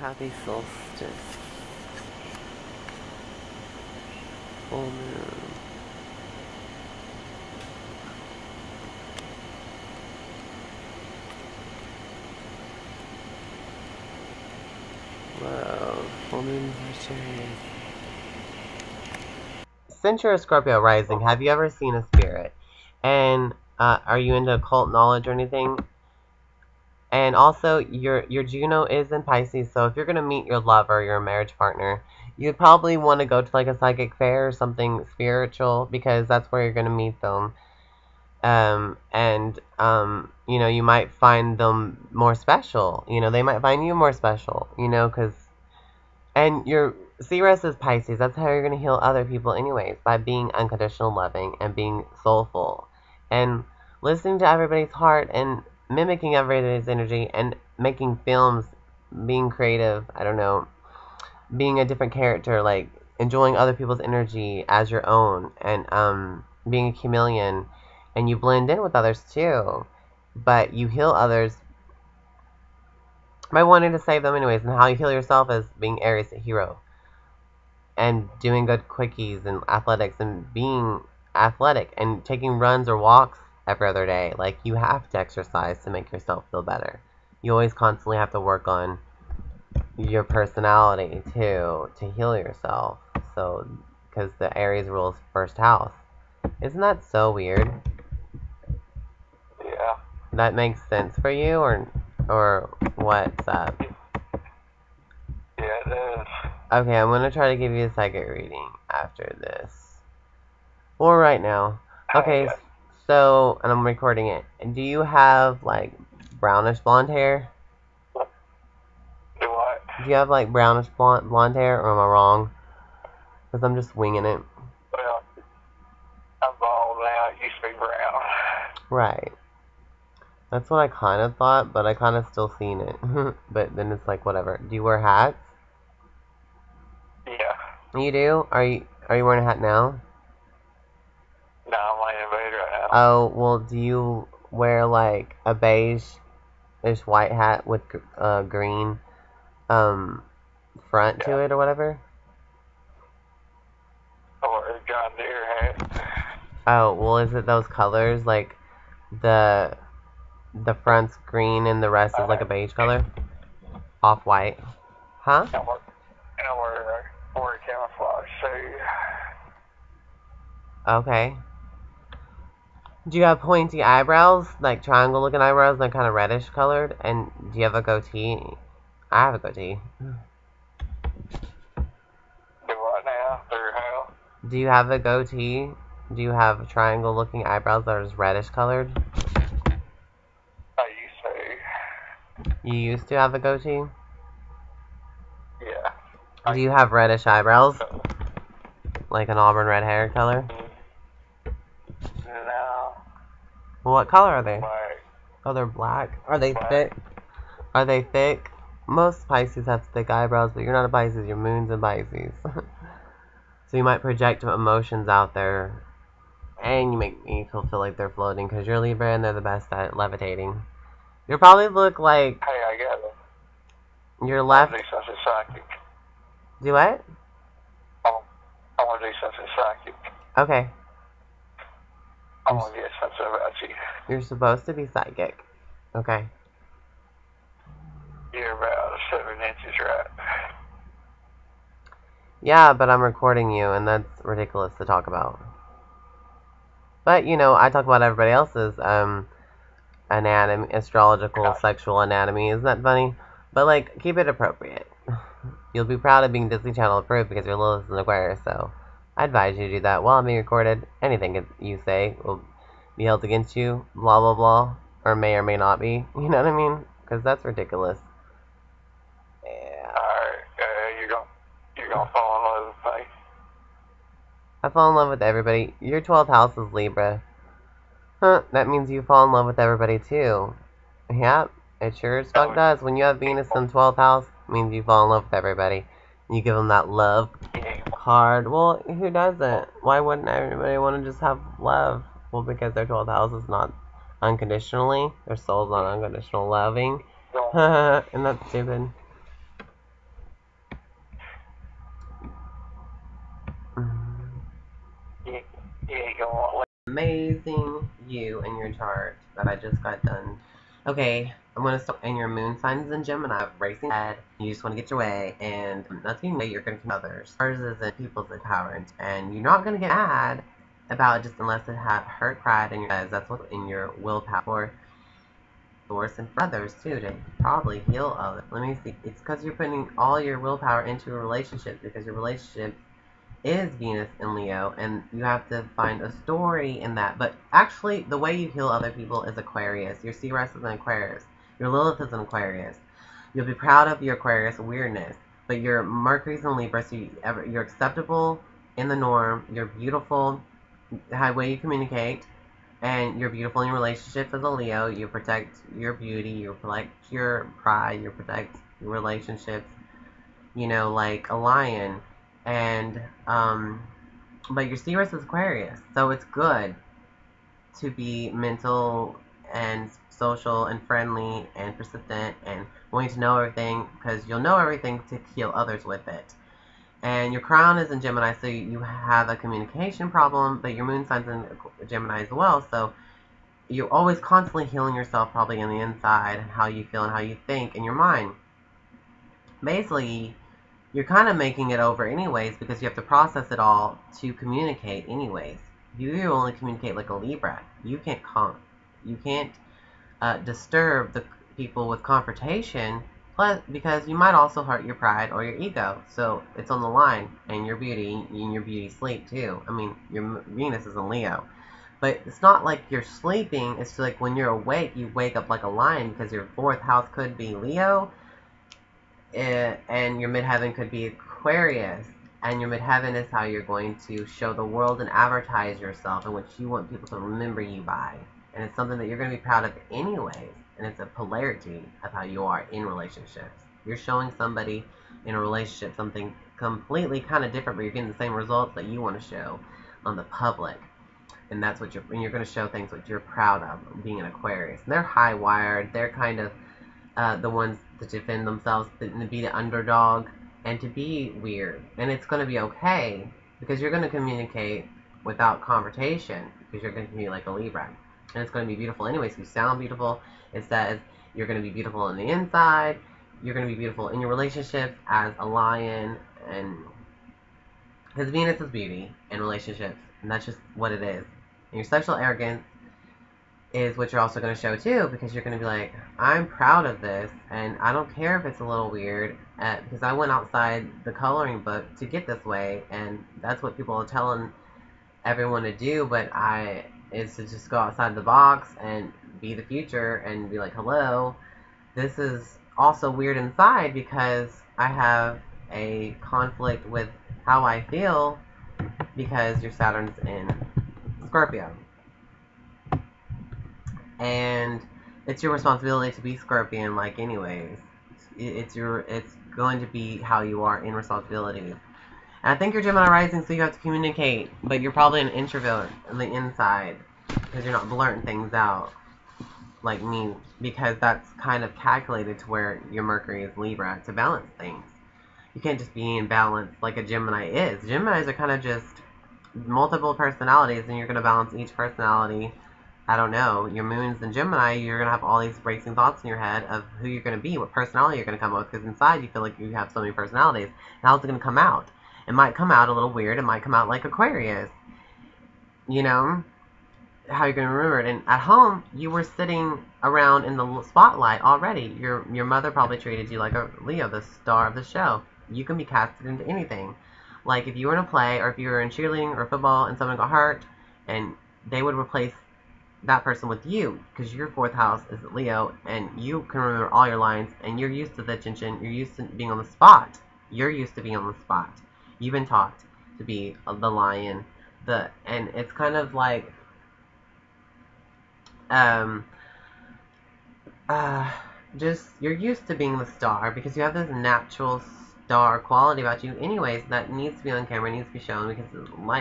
Happy solstice. Full moon. Whoa, full moon Sagittarius. Since you're a Scorpio rising, have you ever seen a spirit? And are you into occult knowledge or anything? And also, your Juno is in Pisces, so if you're gonna meet your lover, your marriage partner, you'd probably want to go to like a psychic fair or something spiritual, because that's where you're gonna meet them. You know, you might find them more special. You know, they might find you more special. You know, and your Ceres is Pisces. That's how you're gonna heal other people, anyways, by being unconditional loving and being soulful, and listening to everybody's heart and mimicking everybody's energy and making films, being creative. I don't know, being a different character, like enjoying other people's energy as your own, and being a chameleon, and you blend in with others too, but you heal others by wanting to save them anyways. And how you heal yourself is being Aries, a hero, and doing good quickies and athletics and being athletic and taking runs or walks every other day. Like, you have to exercise to make yourself feel better. You always constantly have to work on your personality too to heal yourself. So, because the Aries rules first house. Isn't that so weird? Yeah. That makes sense for you, or what's up? Yeah, it is. Okay, I'm gonna try to give you a psychic reading after this. Or right now. Okay, so, and I'm recording it. Do you have, like, brownish blonde hair? Do what? Do you have, like, brownish blonde hair, or am I wrong? Because I'm just winging it. Well, I'm bald now. It used to be brown. Right. That's what I kind of thought, but I kind of still seen it. But then it's like, whatever. Do you wear hats? Yeah. You do? Are you wearing a hat now? No, I'm laying in bed right now. Oh, well, do you wear, like, a beige-ish white hat with green front to it or whatever? Or a John Deere hat. Oh, well, is it those colors? Like, the front's green and the rest is like a beige color? Off-white. Huh? I wear camouflage too. Okay. Do you have pointy eyebrows? Like triangle-looking eyebrows? They're kind of reddish colored? And do you have a goatee? I have a goatee. Do what now? Through hell? Do you have a goatee? Do you have triangle-looking eyebrows that are just reddish colored? I used to. You used to have a goatee? Yeah. Do you have reddish eyebrows? Like an auburn red hair color? No. Well, what color are they? Black. Oh, they're black. Are they thick? Are they thick? Most Pisces have thick eyebrows, but you're not a Pisces. Your moon's in Pisces. So you might project emotions out there, and you make people feel like they're floating, because you're Libra and they're the best at levitating. You'll probably look like... Hey, I got it. Your left... I want to do something psychic. Do what? I want to do something psychic. Okay. I want to get something about you. You're supposed to be psychic. Okay. You're about 7 inches, right? Yeah, but I'm recording you, and that's ridiculous to talk about. But, you know, I talk about everybody else's, anatomy, astrological, sexual anatomy. Isn't that funny? But, like, keep it appropriate. You'll be proud of being Disney Channel approved because you're Lilith in Aquarius, so I advise you to do that while I'm being recorded. Anything you say will be held against you, blah, blah, blah, or may not be. You know what I mean? Because that's ridiculous. Yeah. Alright, you're gonna fall in love with me. I fall in love with everybody. Your 12th house is Libra. Huh, that means you fall in love with everybody too. Yep, it sure as fuck does. When you have Venus in 12th house, it means you fall in love with everybody. You give them that love card. Well, who doesn't? Why wouldn't everybody want to just have love? Well, because their 12th house is not unconditionally. Their soul's not unconditional loving. And that's stupid. amazing you and your chart that I just got done. Okay, I'm gonna start. And your moon signs in Gemini, racing ahead. You just want to get your way, and nothing way you're gonna keep others. Ours is in people's empowerment, and you're not gonna get mad about it just unless it hurt pride in your eyes. That's what's in your willpower for source and for others too to probably heal others. Let me see. It's because you're putting all your willpower into a relationship because your relationship is Venus in Leo, and you have to find a story in that. But actually, the way you heal other people is Aquarius. Your Ceres is an Aquarius. Your Lilith is an Aquarius. You'll be proud of your Aquarius weirdness, but your Mercury's in Libra, so you're acceptable in the norm. You're beautiful, the way you communicate, and you're beautiful in your relationships as a Leo. You protect your beauty, you protect your pride, you protect your relationships, like a lion. And, but your Ceres is Aquarius, so it's good to be mental and social and friendly and persistent and wanting to know everything because you'll know everything to heal others with it. And your crown is in Gemini, so you have a communication problem, but your moon sign's in Gemini as well, so you're always constantly healing yourself probably on the inside, and how you feel and how you think in your mind. Basically, you're kind of making it over anyways because you have to process it all to communicate anyways. You only communicate like a Libra. You can't disturb the people with confrontation, plus because you might also hurt your pride or your ego. So it's on the line, and your beauty sleep too. I mean, your Venus is in Leo. But it's not like you're sleeping, it's like when you're awake, you wake up like a lion because your fourth house could be Leo, and your midheaven could be Aquarius. And your midheaven is how you're going to show the world and advertise yourself and what you want people to remember you by. And it's something that you're going to be proud of anyways. And it's a polarity of how you are in relationships. You're showing somebody in a relationship something completely kind of different, but you're getting the same results that you want to show on the public. And that's what you're going to show things that you're proud of, being an Aquarius. And they're high wired. They're kind of the ones to defend themselves, to be the underdog, and to be weird. And it's going to be okay because you're going to communicate without confrontation because you're going to be like a Libra. And it's going to be beautiful anyways. You sound beautiful. It says you're going to be beautiful on the inside. You're going to be beautiful in your relationships as a lion. And because Venus is beauty in relationships. And that's just what it is. And your sexual arrogance is what you're also going to show too, because you're going to be like, I'm proud of this, and I don't care if it's a little weird, because I went outside the coloring book to get this way, and that's what people are telling everyone to do, but is to just go outside the box and be the future and be like, hello, this is also weird inside because I have a conflict with how I feel because your Saturn's in Scorpio. And it's your responsibility to be Scorpion, like anyways. It's going to be how you are in responsibilities. And I think you're Gemini rising, so you have to communicate, but you're probably an introvert on the inside because you're not blurting things out like me, because that's kind of calculated to where your Mercury is Libra to balance things. You can't just be in balance like a Gemini is. Geminis are kind of just multiple personalities, and you're going to balance each personality. I don't know, your moon's in Gemini, you're going to have all these racing thoughts in your head of who you're going to be, what personality you're going to come up with, because inside you feel like you have so many personalities. And how's it going to come out? It might come out a little weird, it might come out like Aquarius. You know, how you're going to remember it. And at home, you were sitting around in the spotlight already. Your mother probably treated you like a Leo, the star of the show. You can be casted into anything. Like if you were in a play, or if you were in cheerleading or football and someone got hurt, and they would replace that person with you, because your fourth house is Leo, and you can remember all your lines, and you're used to the attention, you're used to being on the spot. You're used to being on the spot. You've been taught to be the lion, and it's kind of like, just, you're used to being the star, because you have this natural star quality about you anyways, that needs to be on camera, needs to be shown, because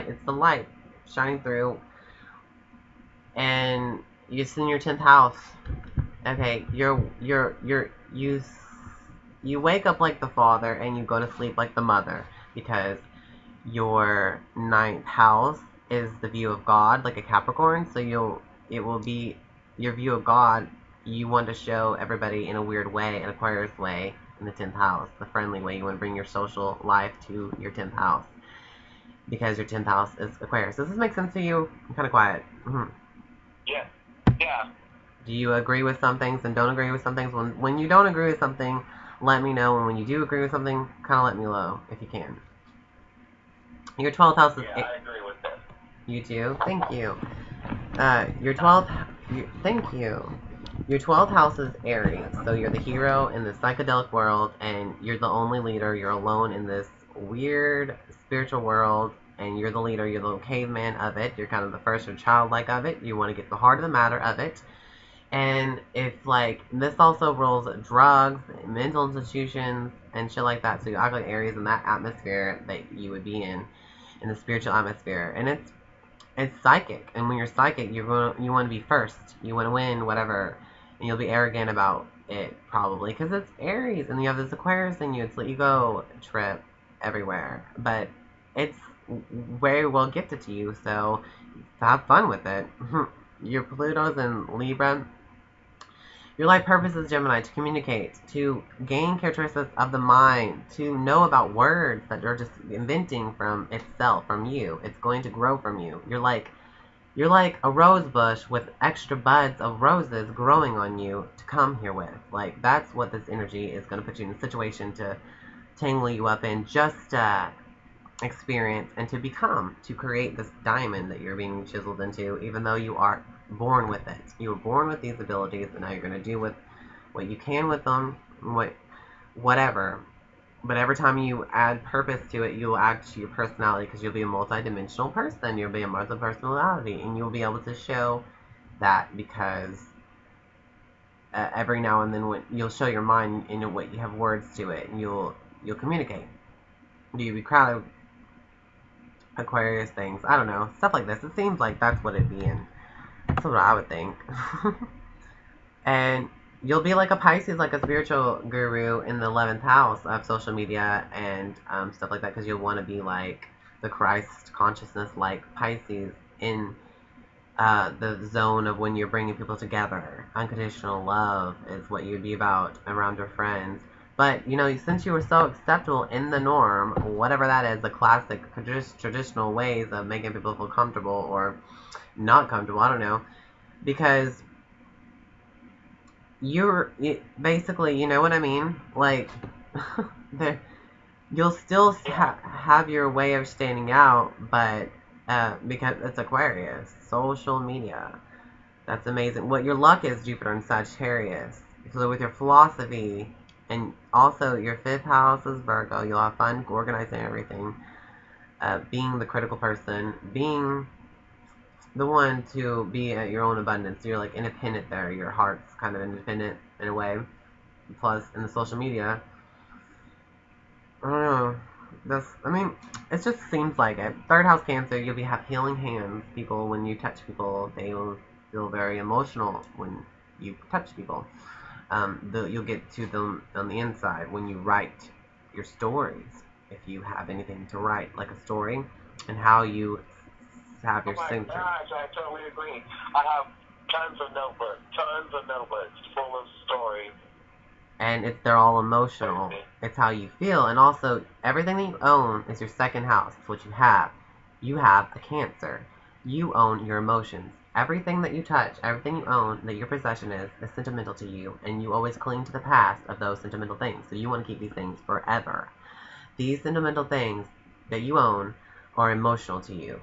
it's the light shining through. And it's in your 10th house. Okay, you wake up like the father and you go to sleep like the mother, because your 9th house is the view of God, like a Capricorn. So it will be your view of God. You want to show everybody in a weird way, an Aquarius way, in the 10th house, the friendly way. You want to bring your social life to your 10th house because your 10th house is Aquarius. Does this make sense to you? I'm kind of quiet. Yeah. Yeah. Do you agree with some things and don't agree with some things? When you don't agree with something, let me know. And when you do agree with something, kind of let me know if you can. Your 12th house is... Yeah, I agree with that. You do? Thank you. Your 12th... Thank you. Your 12th house is Aries. So you're the hero in the psychedelic world, and you're the only leader. You're alone in this weird spiritual world, and you're the leader. You're the little caveman of it. You're kind of the first or childlike of it. You want to get the heart of the matter of it. And it's like, this also rolls drugs, mental institutions, and shit like that. So you act like Aries in that atmosphere that you would be in the spiritual atmosphere. And it's psychic. And when you're psychic, you want to be first. You want to win, whatever. And you'll be arrogant about it, probably. Because it's Aries, and you have this Aquarius in you. It's the ego trip everywhere. But it's very well gifted to you, so have fun with it. Your Pluto's in Libra. Your life purpose is Gemini, to communicate, to gain characteristics of the mind, to know about words that are just inventing from itself, from you. It's going to grow from you. You're like a rose bush with extra buds of roses growing on you to come here with. Like, that's what this energy is going to put you in a situation to tangle you up in, just experience and to become, to create this diamond that you're being chiseled into, even though you are born with it. You were born with these abilities, and now you're going to do with what you can with them, whatever. But every time you add purpose to it, you'll add to your personality, because you'll be a multi-dimensional person. You'll be a multi-personality, and you'll be able to show that, because every now and then when you'll show your mind in what you have words to it, and you'll communicate. You'll be proud of Aquarius things. I don't know. Stuff like this. It seems like that's what it'd be in. That's what I would think. And you'll be like a Pisces, like a spiritual guru in the 11th house of social media and stuff like that, because you'll want to be like the Christ consciousness, like Pisces, in the zone of when you're bringing people together. Unconditional love is what you'd be about around your friends. But, you know, since you were so acceptable in the norm, whatever that is, the classic traditional ways of making people feel comfortable or not comfortable, I don't know, because basically, you know what I mean? Like, you'll still have your way of standing out, but because it's Aquarius, social media. That's amazing. What your luck is, Jupiter and Sagittarius. So with your philosophy, and also your 5th house is Virgo, you'll have fun organizing everything. Being the critical person, being the one to be at your own abundance. You're like independent there. Your heart's kind of independent in a way. Plus, in the social media, I don't know. It just seems like it. 3rd house Cancer, you'll have healing hands. People, when you touch people, they will feel very emotional when you touch people. You'll get to them on the inside when you write your stories. If you have anything to write, like a story, and how you have your signature. Gosh, I totally agree. I have tons of notebooks full of stories. And they're all emotional. It's how you feel. And also, everything that you own is your 2nd house. It's what you have. You have a Cancer. You own your emotions. Everything that you touch, everything you own that your possession is sentimental to you. And you always cling to the past of those sentimental things. So you want to keep these things forever. These sentimental things that you own are emotional to you.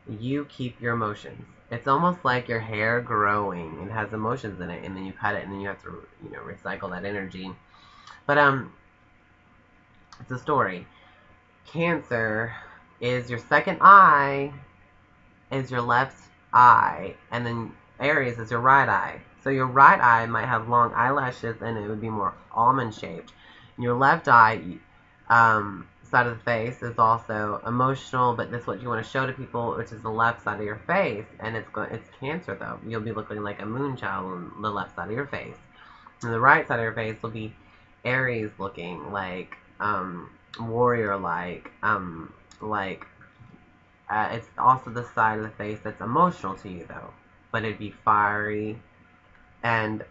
You keep your emotions. It's almost like your hair growing. It has emotions in it, and then you cut it, and then you have to, recycle that energy. But it's a story. Cancer is your 2nd eye, is your left eye, and then Aries is your right eye. So your right eye might have long eyelashes, and it would be more almond shaped. Your left eye, side of the face is also emotional, but that's what you want to show to people, which is the left side of your face. And it's Cancer, though. You'll be looking like a moon child on the left side of your face, and the right side of your face will be Aries looking, like warrior, like It's also the side of the face that's emotional to you, though. But it'd be fiery and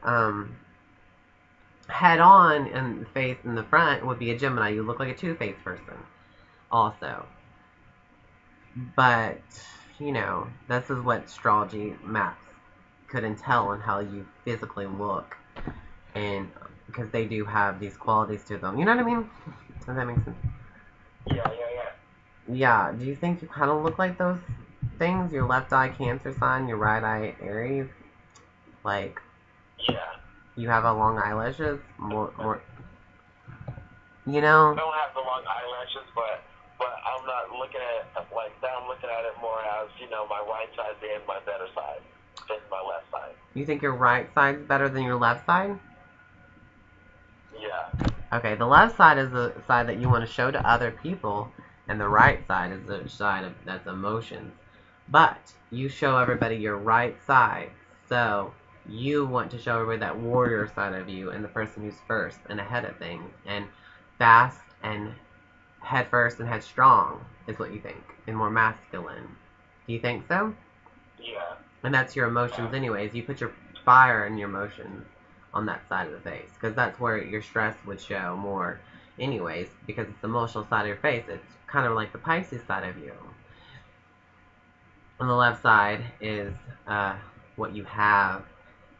head on, and the face in the front would be a Gemini. You look like a two-faced person, also. But this is what astrology maps couldn't tell on how you physically look, and because they do have these qualities to them. You know what I mean? Does that make sense? Yeah. Yeah. Do you think you kind of look like those things? Your left eye Cancer sign, your right eye Aries. Like, yeah. you have a long eyelashes. More. I don't have the long eyelashes, but I'm not looking at it like that. I'm looking at it more as my right side being my better side than my left side. You think your right side's better than your left side? Yeah. Okay, the left side is the side that you want to show to other people, and the right side is the side that's emotions. But you show everybody your right side, so you want to show everybody that warrior side of you, and the person who's first and ahead of things, and fast and head first and headstrong is what you think, and more masculine. Do you think so? Yeah. And that's your emotions anyways. You put your fire and your emotions on that side of the face, because that's where your stress would show more anyways, because it's the emotional side of your face. It's kind of like the Pisces side of you. On the left side is what you have,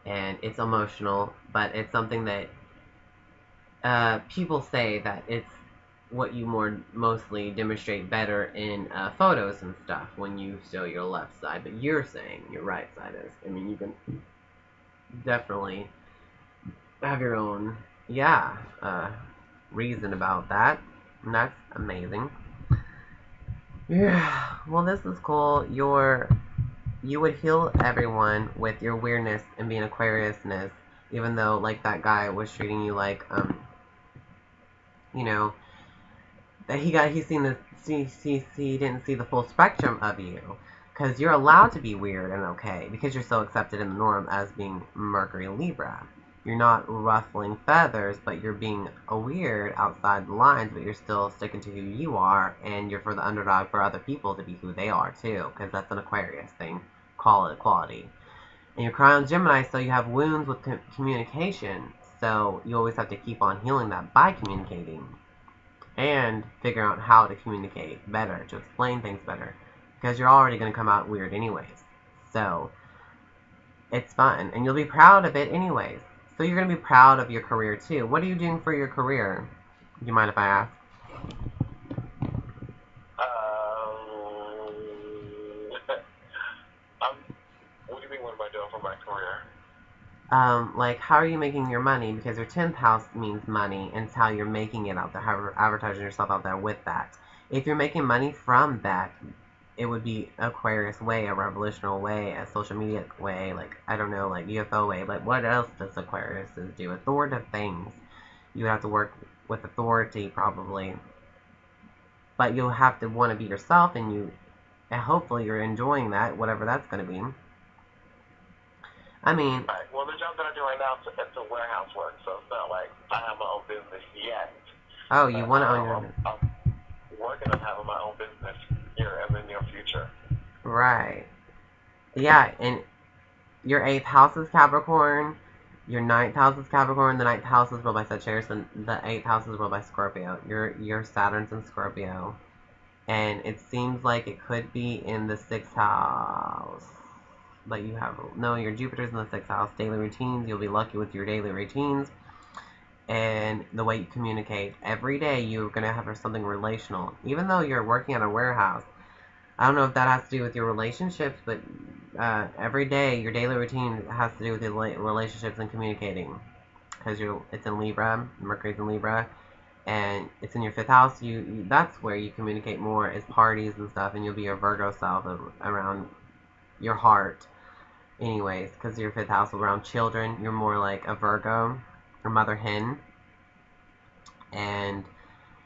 and it's emotional, but it's something that people say that it's what you mostly demonstrate better in photos and stuff when you show your left side, but you're saying your right side is. I mean, you can definitely have your own, reason about that, and that's amazing. Yeah, well, this is cool. You would heal everyone with your weirdness and being Aquariusness, even though, like, that guy was treating you like, you know, that he seen the he didn't see the full spectrum of you, because you're allowed to be weird and okay because you're so accepted in the norm as being Mercury Libra. You're not ruffling feathers, but you're being a weird outside the lines, but you're still sticking to who you are, and you're for the underdog for other people to be who they are too, because that's an Aquarius thing. Call it equality. And you're crown Gemini, so you have wounds with communication, so you always have to keep on healing that by communicating and figure out how to communicate better, to explain things better, because you're already going to come out weird anyways. So it's fun, and you'll be proud of it anyways. So you're going to be proud of your career too. What are you doing for your career? Do you mind if I ask? What do you mean, what am I doing for my career? Like, how are you making your money? Because your 10th house means money, and it's how you're making it out there, how you're advertising yourself out there with that. If you're making money from that, it would be Aquarius way, a revolutionary way, a social media way, like, I don't know, like UFO way. But what else does Aquarius do? Authoritative things. You would have to work with authority, probably. But you'll have to want to be yourself, and hopefully you're enjoying that, whatever that's going to be. I mean, right. Well, the job that I do right now, it's a warehouse work, so it's not like I have my own business yet. oh, you want to own your business. I'm working on having my own business here in the near future. Right. Yeah, and your 8th house is Capricorn, your 9th house is Capricorn, the 9th house is ruled by Sagittarius, and the 8th house is ruled by Scorpio. Your Saturn's in Scorpio. And it seems like it could be in the 6th house. But you have, no, your Jupiter's in the 6th house. Daily routines, you'll be lucky with your daily routines. And the way you communicate. Every day you're going to have something relational. Even though you're working at a warehouse, I don't know if that has to do with your relationships, but every day, your daily routine has to do with your relationships and communicating. Because it's in Libra, Mercury's in Libra, and it's in your 5th house. That's where you communicate more, is parties and stuff, and you'll be your Virgo self around your heart. Anyways, because your 5th house around children, you're more like a Virgo or mother hen. And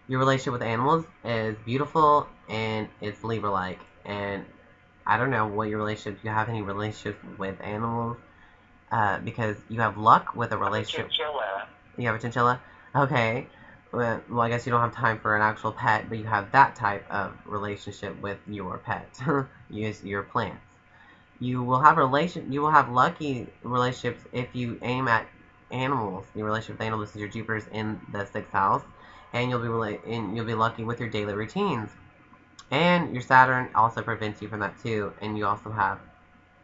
your relationship with animals is beautiful, and it's Libra-like. And I don't know what your relationship, do you have any relationships with animals? Because you have luck with a relationship. Chinchilla. You have a chinchilla? Okay. well, I guess you don't have time for an actual pet, but you have that type of relationship with your pet, your plants. You will have lucky relationships if you aim at animals. Your relationship with animals is your Jupiter's in the sixth house, and you'll be lucky with your daily routines. And your Saturn also prevents you from that too, and you also have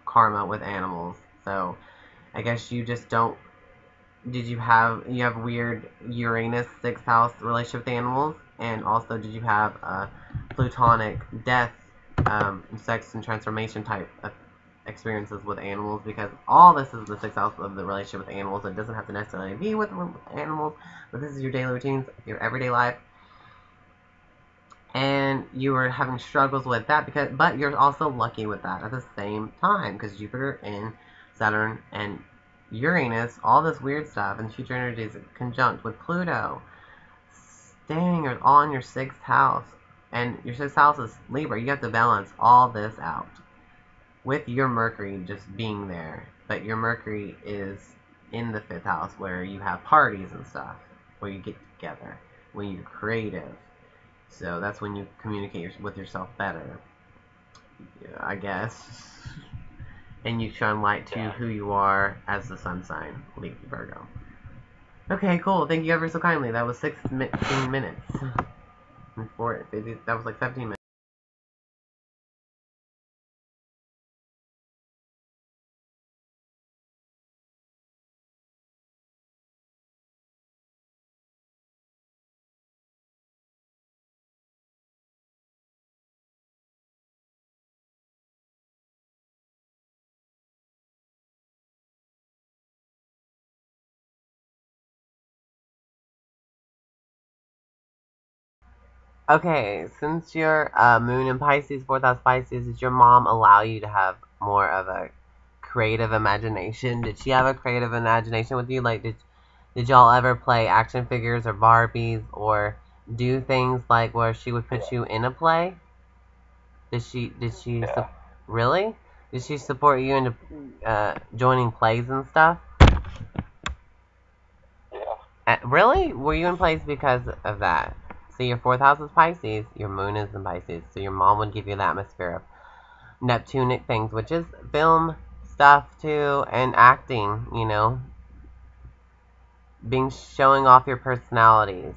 karma with animals. So I guess you just don't. Did you have weird Uranus sixth house relationship with animals, and also did you have a plutonic death, sex and transformation type of experiences with animals? Because all this is the sixth house of the relationship with animals. It doesn't have to necessarily be with animals, but this is your daily routines, your everyday life, and you were having struggles with that but you're also lucky with that at the same time because Jupiter and Saturn and Uranus, all this weird stuff, and future energies conjunct with Pluto, staying all in your sixth house, and your sixth house is Libra. You have to balance all this out with your Mercury just being there, but your Mercury is in the fifth house where you have parties and stuff, where you get together, when you're creative. So that's when you communicate with yourself better, I guess. And you shine light to who you are as the sun sign, Virgo. Okay, cool. Thank you ever so kindly. That was 16 minutes. That was like 17 minutes. Okay, since your moon in Pisces, fourth house Pisces, did your mom allow you to have more of a creative imagination? Did she have a creative imagination with you? Like, did y'all ever play action figures or Barbies or do things like where she would put you in a play? Did she really? Did she support you into joining plays and stuff? Really? Were you in plays because of that? So your fourth house is Pisces, your moon is in Pisces, so your mom would give you the atmosphere of Neptunic things, which is film stuff too, and acting, showing off your personalities.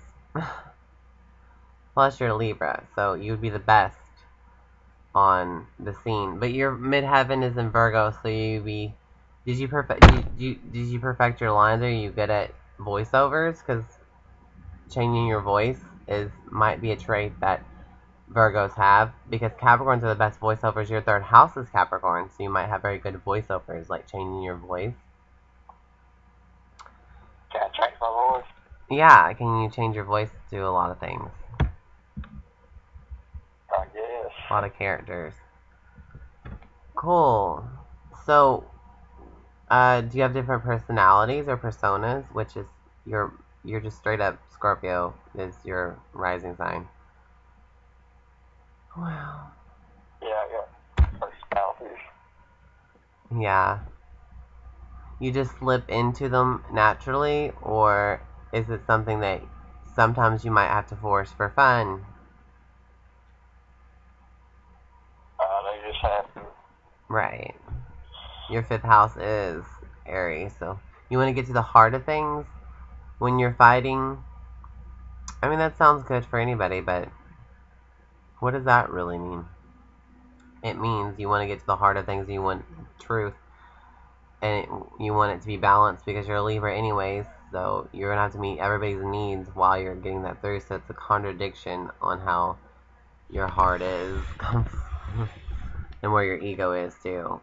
Plus you're Libra, so you would be the best on the scene. But your midheaven is in Virgo, so did you perfect your lines? Are you good at voiceovers? Because changing your voice might be a trait that Virgos have, because Capricorns are the best voiceovers. Your third house is Capricorn, so you might have very good voiceovers, like changing your voice. Can I change my voice? Yeah, can you change your voice to a lot of things? I guess. A lot of characters. Cool. So, do you have different personalities or personas? Which is you're just straight up Scorpio is your rising sign. Wow. Yeah, I got personalities. Yeah. You just slip into them naturally, or is it something that sometimes you might have to force for fun? They just have to. Right. Your fifth house is Aries, so you want to get to the heart of things when you're fighting. I mean, that sounds good for anybody, but what does that really mean? It means you want to get to the heart of things, you want truth, and you want it to be balanced because you're a Libra anyways, so you're going to have to meet everybody's needs while you're getting that through, so it's a contradiction on how your heart is and where your ego is too.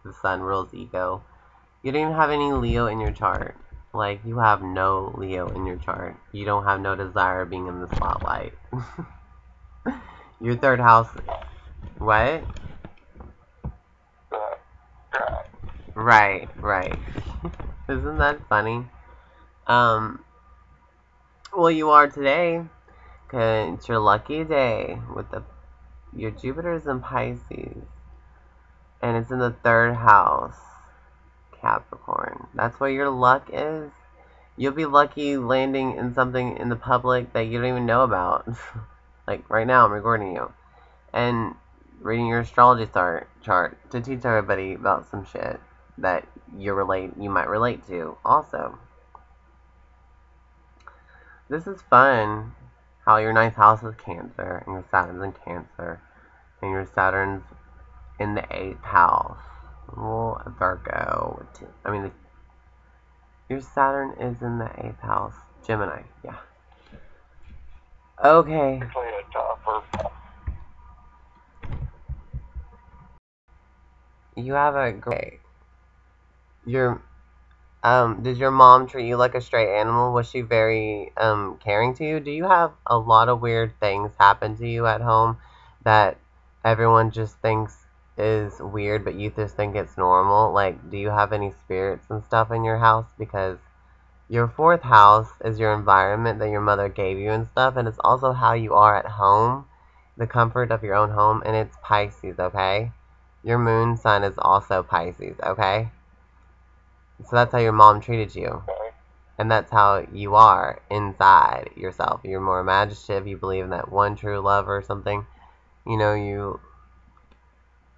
The sun rules ego. You don't even have any Leo in your chart. Like, you have no Leo in your chart. You don't have no desire of being in the spotlight. Your third house... What? Right, right. Isn't that funny? Well, you are today. 'Cause it's your lucky day with your Jupiter's in Pisces. And it's in the third house, Capricorn. That's where your luck is. You'll be lucky landing in something in the public that you don't even know about. Like right now, I'm recording you and reading your astrology chart to teach everybody about some shit that you might relate to. Also, this is fun. How your ninth house is Cancer and your Saturn's in Cancer and your Saturn's in the eighth house. Well, Virgo. Your Saturn is in the eighth house. Gemini. Yeah. Okay. You have a great. Your did your mom treat you like a stray animal? Was she very caring to you? Do you have a lot of weird things happen to you at home that everyone just thinks is weird, but you just think it's normal? Like, do you have any spirits and stuff in your house? Because your fourth house is your environment that your mother gave you and stuff, and it's also how you are at home, the comfort of your own home, and it's Pisces, okay? Your moon sign is also Pisces, okay? So that's how your mom treated you. And that's how you are inside yourself. You're more imaginative, you believe in that one true love or something. You know,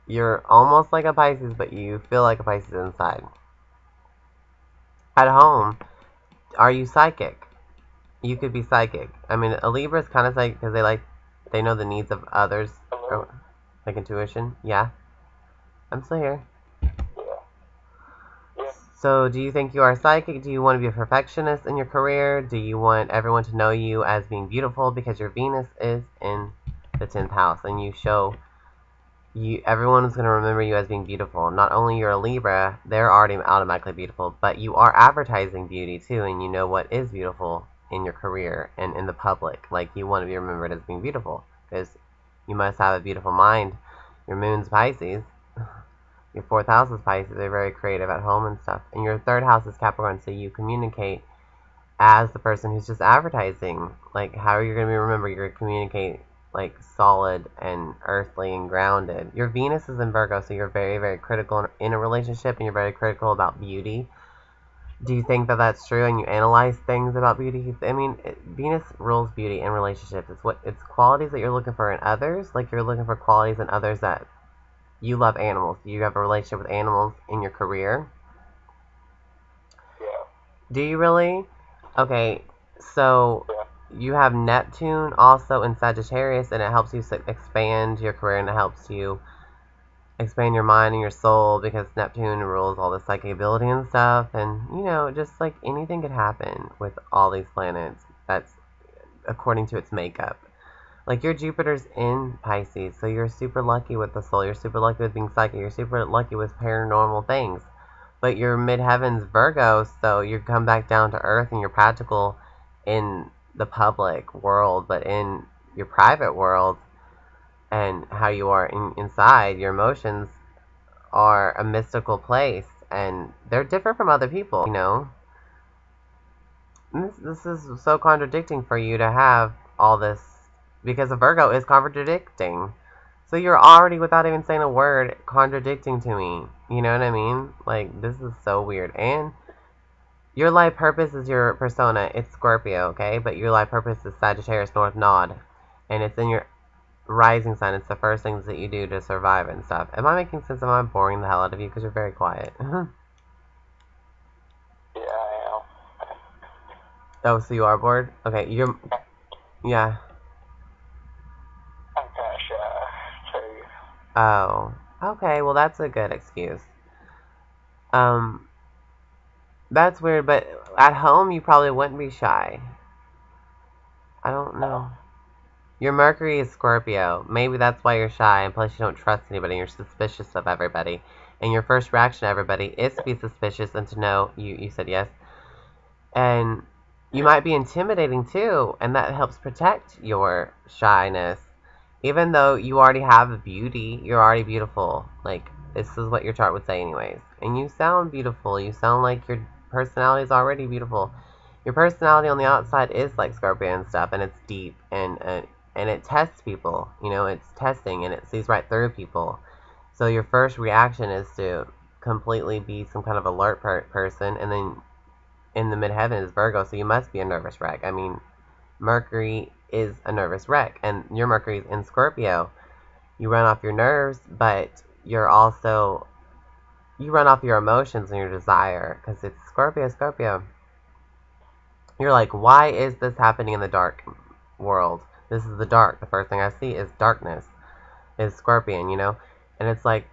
you're almost like a Pisces, but you feel like a Pisces inside. At home, are you psychic? You could be psychic. I mean, a Libra is kind of psychic because they know the needs of others. Or, like intuition. Yeah. I'm still here. So, do you think you are psychic? Do you want to be a perfectionist in your career? Do you want everyone to know you as being beautiful because your Venus is in the 10th house and everyone is going to remember you as being beautiful. Not only you're a Libra, they're already automatically beautiful, but you are advertising beauty too, and you know what is beautiful in your career and in the public. Like, you want to be remembered as being beautiful because you must have a beautiful mind. Your moon's Pisces. Your fourth house is Pisces. They're very creative at home and stuff. And your third house is Capricorn, so you communicate as the person who's just advertising. Like, how are you going to be remembered? You're going to communicate, like, solid and earthly and grounded. Your Venus is in Virgo, so you're very, very critical in a relationship, and you're very critical about beauty. Do you think that that's true, and you analyze things about beauty? I mean, Venus rules beauty in relationships. It's qualities that you're looking for in others. Like, you're looking for qualities in others that you love animals. Do you have a relationship with animals in your career? Yeah. Do you really? Okay, so you have Neptune also in Sagittarius, and it helps you expand your career, and it helps you expand your mind and your soul because Neptune rules all the psychic ability and stuff. And, you know, just like anything could happen with all these planets. That's according to its makeup. Like, your Jupiter's in Pisces, so you're super lucky with the soul. You're super lucky with being psychic. You're super lucky with paranormal things. But you're mid-heavens Virgo, so you come back down to earth and you're practical in the public world, but in your private world and how you are inside, your emotions are a mystical place, and they're different from other people, you know? This is so contradicting for you to have all this, because a Virgo is contradicting. So you're already, without even saying a word, contradicting to me. You know what I mean? Like, this is so weird. And your life purpose is your persona. It's Scorpio, okay? But your life purpose is Sagittarius North Node. And it's in your rising sign. It's the first things that you do to survive and stuff. Am I making sense? Am I boring the hell out of you? Because you're very quiet. Yeah, I am. Oh, so you are bored? Okay, yeah. I'm kind of shy, too. Oh. Okay, well that's a good excuse. Um, that's weird, but at home you probably wouldn't be shy. I don't know. Your Mercury is Scorpio. Maybe that's why you're shy, and plus you don't trust anybody, you're suspicious of everybody. And your first reaction to everybody is to be suspicious and to know you said yes. And you might be intimidating too, and that helps protect your shyness. Even though you already have a beauty, you're already beautiful. Like, this is what your chart would say anyways. And you sound beautiful. You sound like your personality is already beautiful. Your personality on the outside is like Scorpio and stuff, and it's deep, and it tests people. You know, it's testing, and it sees right through people. So your first reaction is to completely be some kind of alert person, and then in the midheaven is Virgo, so you must be a nervous wreck. I mean, Mercury is a nervous wreck, and your Mercury's in Scorpio. You run off your nerves, but you're also, you run off your emotions and your desire, because it's Scorpio, Scorpio. You're like, why is this happening in the dark world? This is the dark. The first thing I see is darkness, is Scorpion, you know? And it's like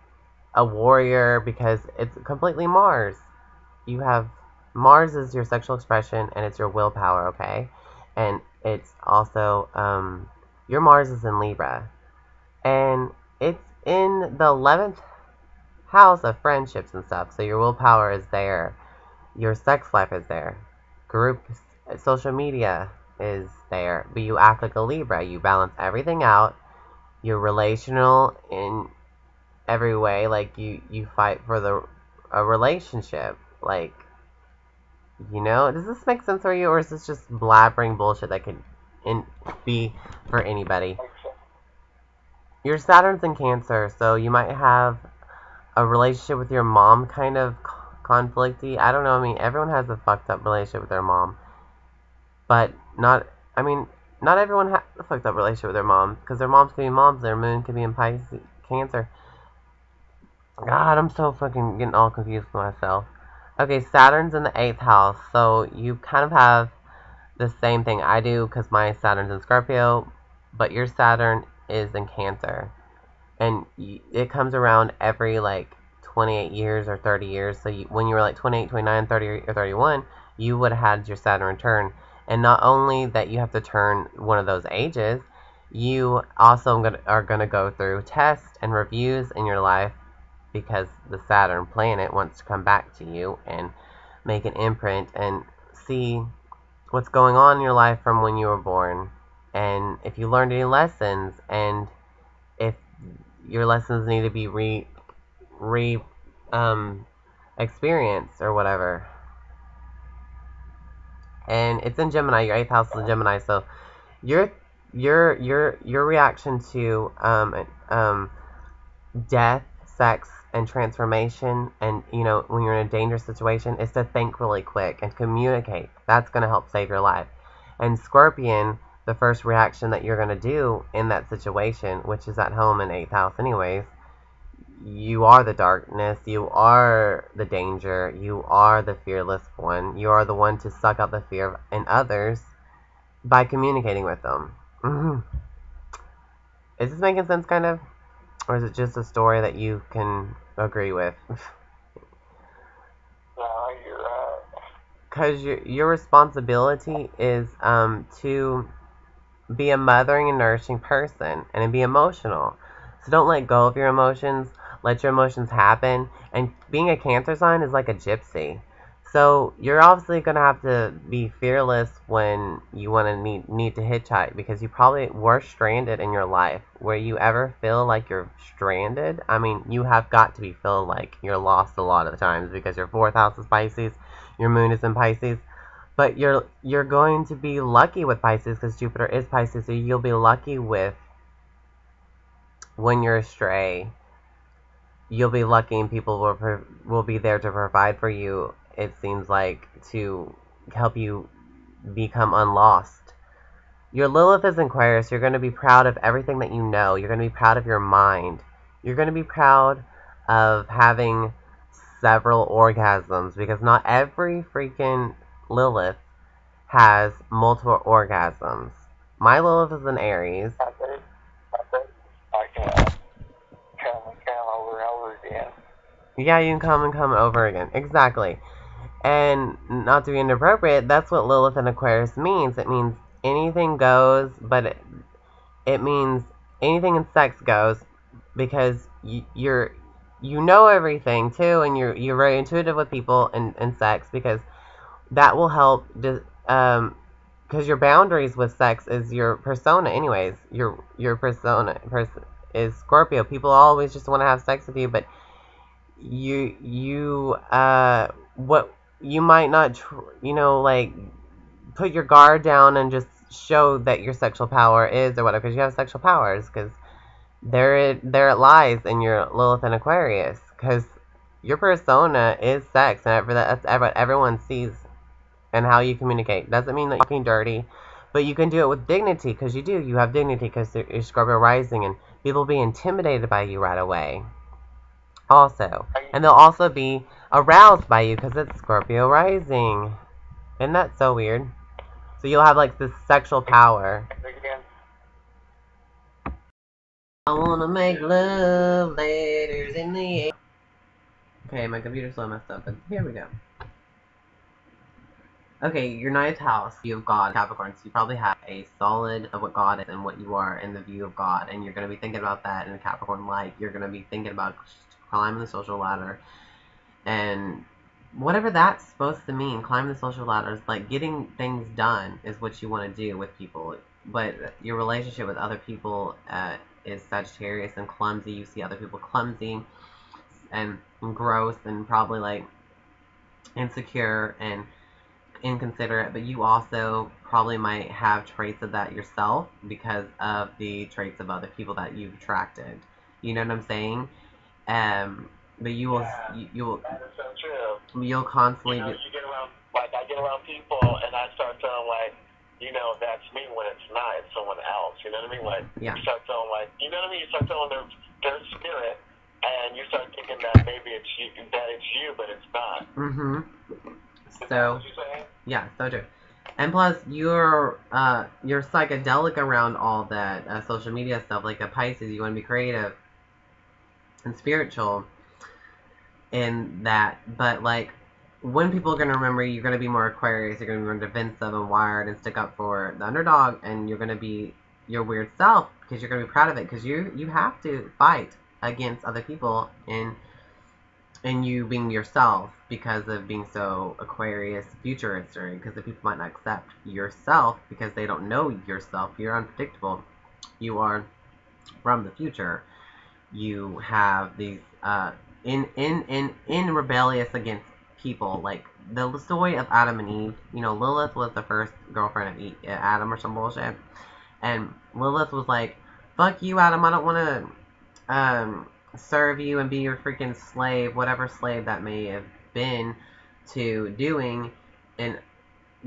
a warrior because it's completely Mars. You have, Mars is your sexual expression and it's your willpower, okay? And it's also, your Mars is in Libra. And it's in the 11th house of friendships and stuff. So your willpower is there. Your sex life is there. Group, social media is there. But you act like a Libra. You balance everything out. You're relational in every way. Like, you fight for a relationship. Like, you know, does this make sense for you, or is this just blabbering bullshit that could be for anybody? Your Saturn's in Cancer, so you might have a relationship with your mom kind of conflicty. I don't know. I mean, everyone has a fucked up relationship with their mom, but not. I mean, not everyone has a fucked up relationship with their mom, because their moms can be moms. Their moon can be in Pisces, Cancer. God, I'm so fucking getting all confused with myself. Okay, Saturn's in the 8th house, so you kind of have the same thing I do, because my Saturn's in Scorpio, but your Saturn is in Cancer. And it comes around every, like, 28 years or 30 years, so when you were, like, 28, 29, 30, or 31, you would have had your Saturn return. And not only that you have to turn one of those ages, you also are going to go through tests and reviews in your life, because the Saturn planet wants to come back to you and make an imprint and see what's going on in your life from when you were born, and if you learned any lessons, and if your lessons need to be experienced or whatever. And it's in Gemini. Your 8th house is in Gemini, so your your reaction to death, sex, and transformation, and, you know, when you're in a dangerous situation, is to think really quick and communicate. That's going to help save your life. And Scorpion, the first reaction that you're going to do in that situation, which is at home in 8th house anyways, you are the darkness, you are the danger, you are the fearless one, you are the one to suck out the fear in others by communicating with them. Is this making sense, kind of? Or is it just a story that you can agree with? No, you're right. Because your responsibility is to be a mothering and nourishing person and be emotional. So don't let go of your emotions. Let your emotions happen. And being a Cancer sign is like a gypsy. So you're obviously going to have to be fearless when you want to need to hitchhike, because you probably were stranded in your life. Where you ever feel like you're stranded, I mean, you have got to be feeling like you're lost a lot of the times, because your 4th house is Pisces, your moon is in Pisces. But you're going to be lucky with Pisces, because Jupiter is Pisces, so you'll be lucky with when you're astray. You'll be lucky, and people will be there to provide for you, it seems like, to help you become unlost. Your Lilith is in Aquarius. You're going to be proud of everything that you know. You're going to be proud of your mind. You're going to be proud of having several orgasms, because not every freaking Lilith has multiple orgasms. My Lilith is in Aries. I can come over and over again. Yeah, you can come and come over again. Exactly. And not to be inappropriate, that's what Lilith in Aquarius means. It means anything goes, but it means anything in sex goes, because you know everything too, and you're very intuitive with people in sex, because that will help. Because your boundaries with sex is your persona, anyways. Your persona is Scorpio. People always just want to have sex with you, but what you might not, like, put your guard down and just show that your sexual power is, or whatever, because you have sexual powers, because there it lies in your Lilith and Aquarius, because your persona is sex, and that's what everyone sees and how you communicate. Doesn't mean that you're talking dirty, but you can do it with dignity, because you do. You have dignity because you're Scorpio rising, and people be intimidated by you right away. Also, and they'll also be aroused by you because it's Scorpio rising. Isn't that so weird? So you'll have like this sexual power. I wanna make love letters in the air. Okay, my computer's so messed up, but here we go. Okay, your ninth house, view of God, Capricorn. So you probably have a solid of what God is and what you are in the view of God, and you're gonna be thinking about that in a Capricorn light. You're gonna be thinking about climbing the social ladder, and whatever that's supposed to mean. Climbing the social ladder is like getting things done is what you want to do with people, but your relationship with other people is Sagittarius and clumsy. You see other people clumsy and gross and probably like insecure and inconsiderate, but you also probably might have traits of that yourself because of the traits of other people that you've attracted. You know what I'm saying? But you will, you will. That is so true. You'll constantly. You get around, like I get around people, and I start feeling like, that's me when it's not. It's someone else. You know what I mean? Like Yeah. You start feeling like, you know what I mean? You start feeling their spirit, and you start thinking that maybe it's you, but it's not. So. What you saying? Yeah, so true. And plus, you're psychedelic around all that social media stuff. Like a Pisces, you want to be creative and spiritual in that. But like, when people are going to remember you, you're going to be more Aquarius. You're going to be more defensive and wired and stick up for the underdog. And you're going to be your weird self because you're going to be proud of it. Because you have to fight against other people and you being yourself because of being so Aquarius futuristic, because the people might not accept yourself because they don't know yourself. You're unpredictable. You are from the future. You have these in rebellious against people, like the story of Adam and Eve. Lilith was the first girlfriend of Adam or some bullshit, and Lilith was like, "Fuck you, Adam. I don't want to serve you and be your freaking slave, whatever slave that may have been, to doing, and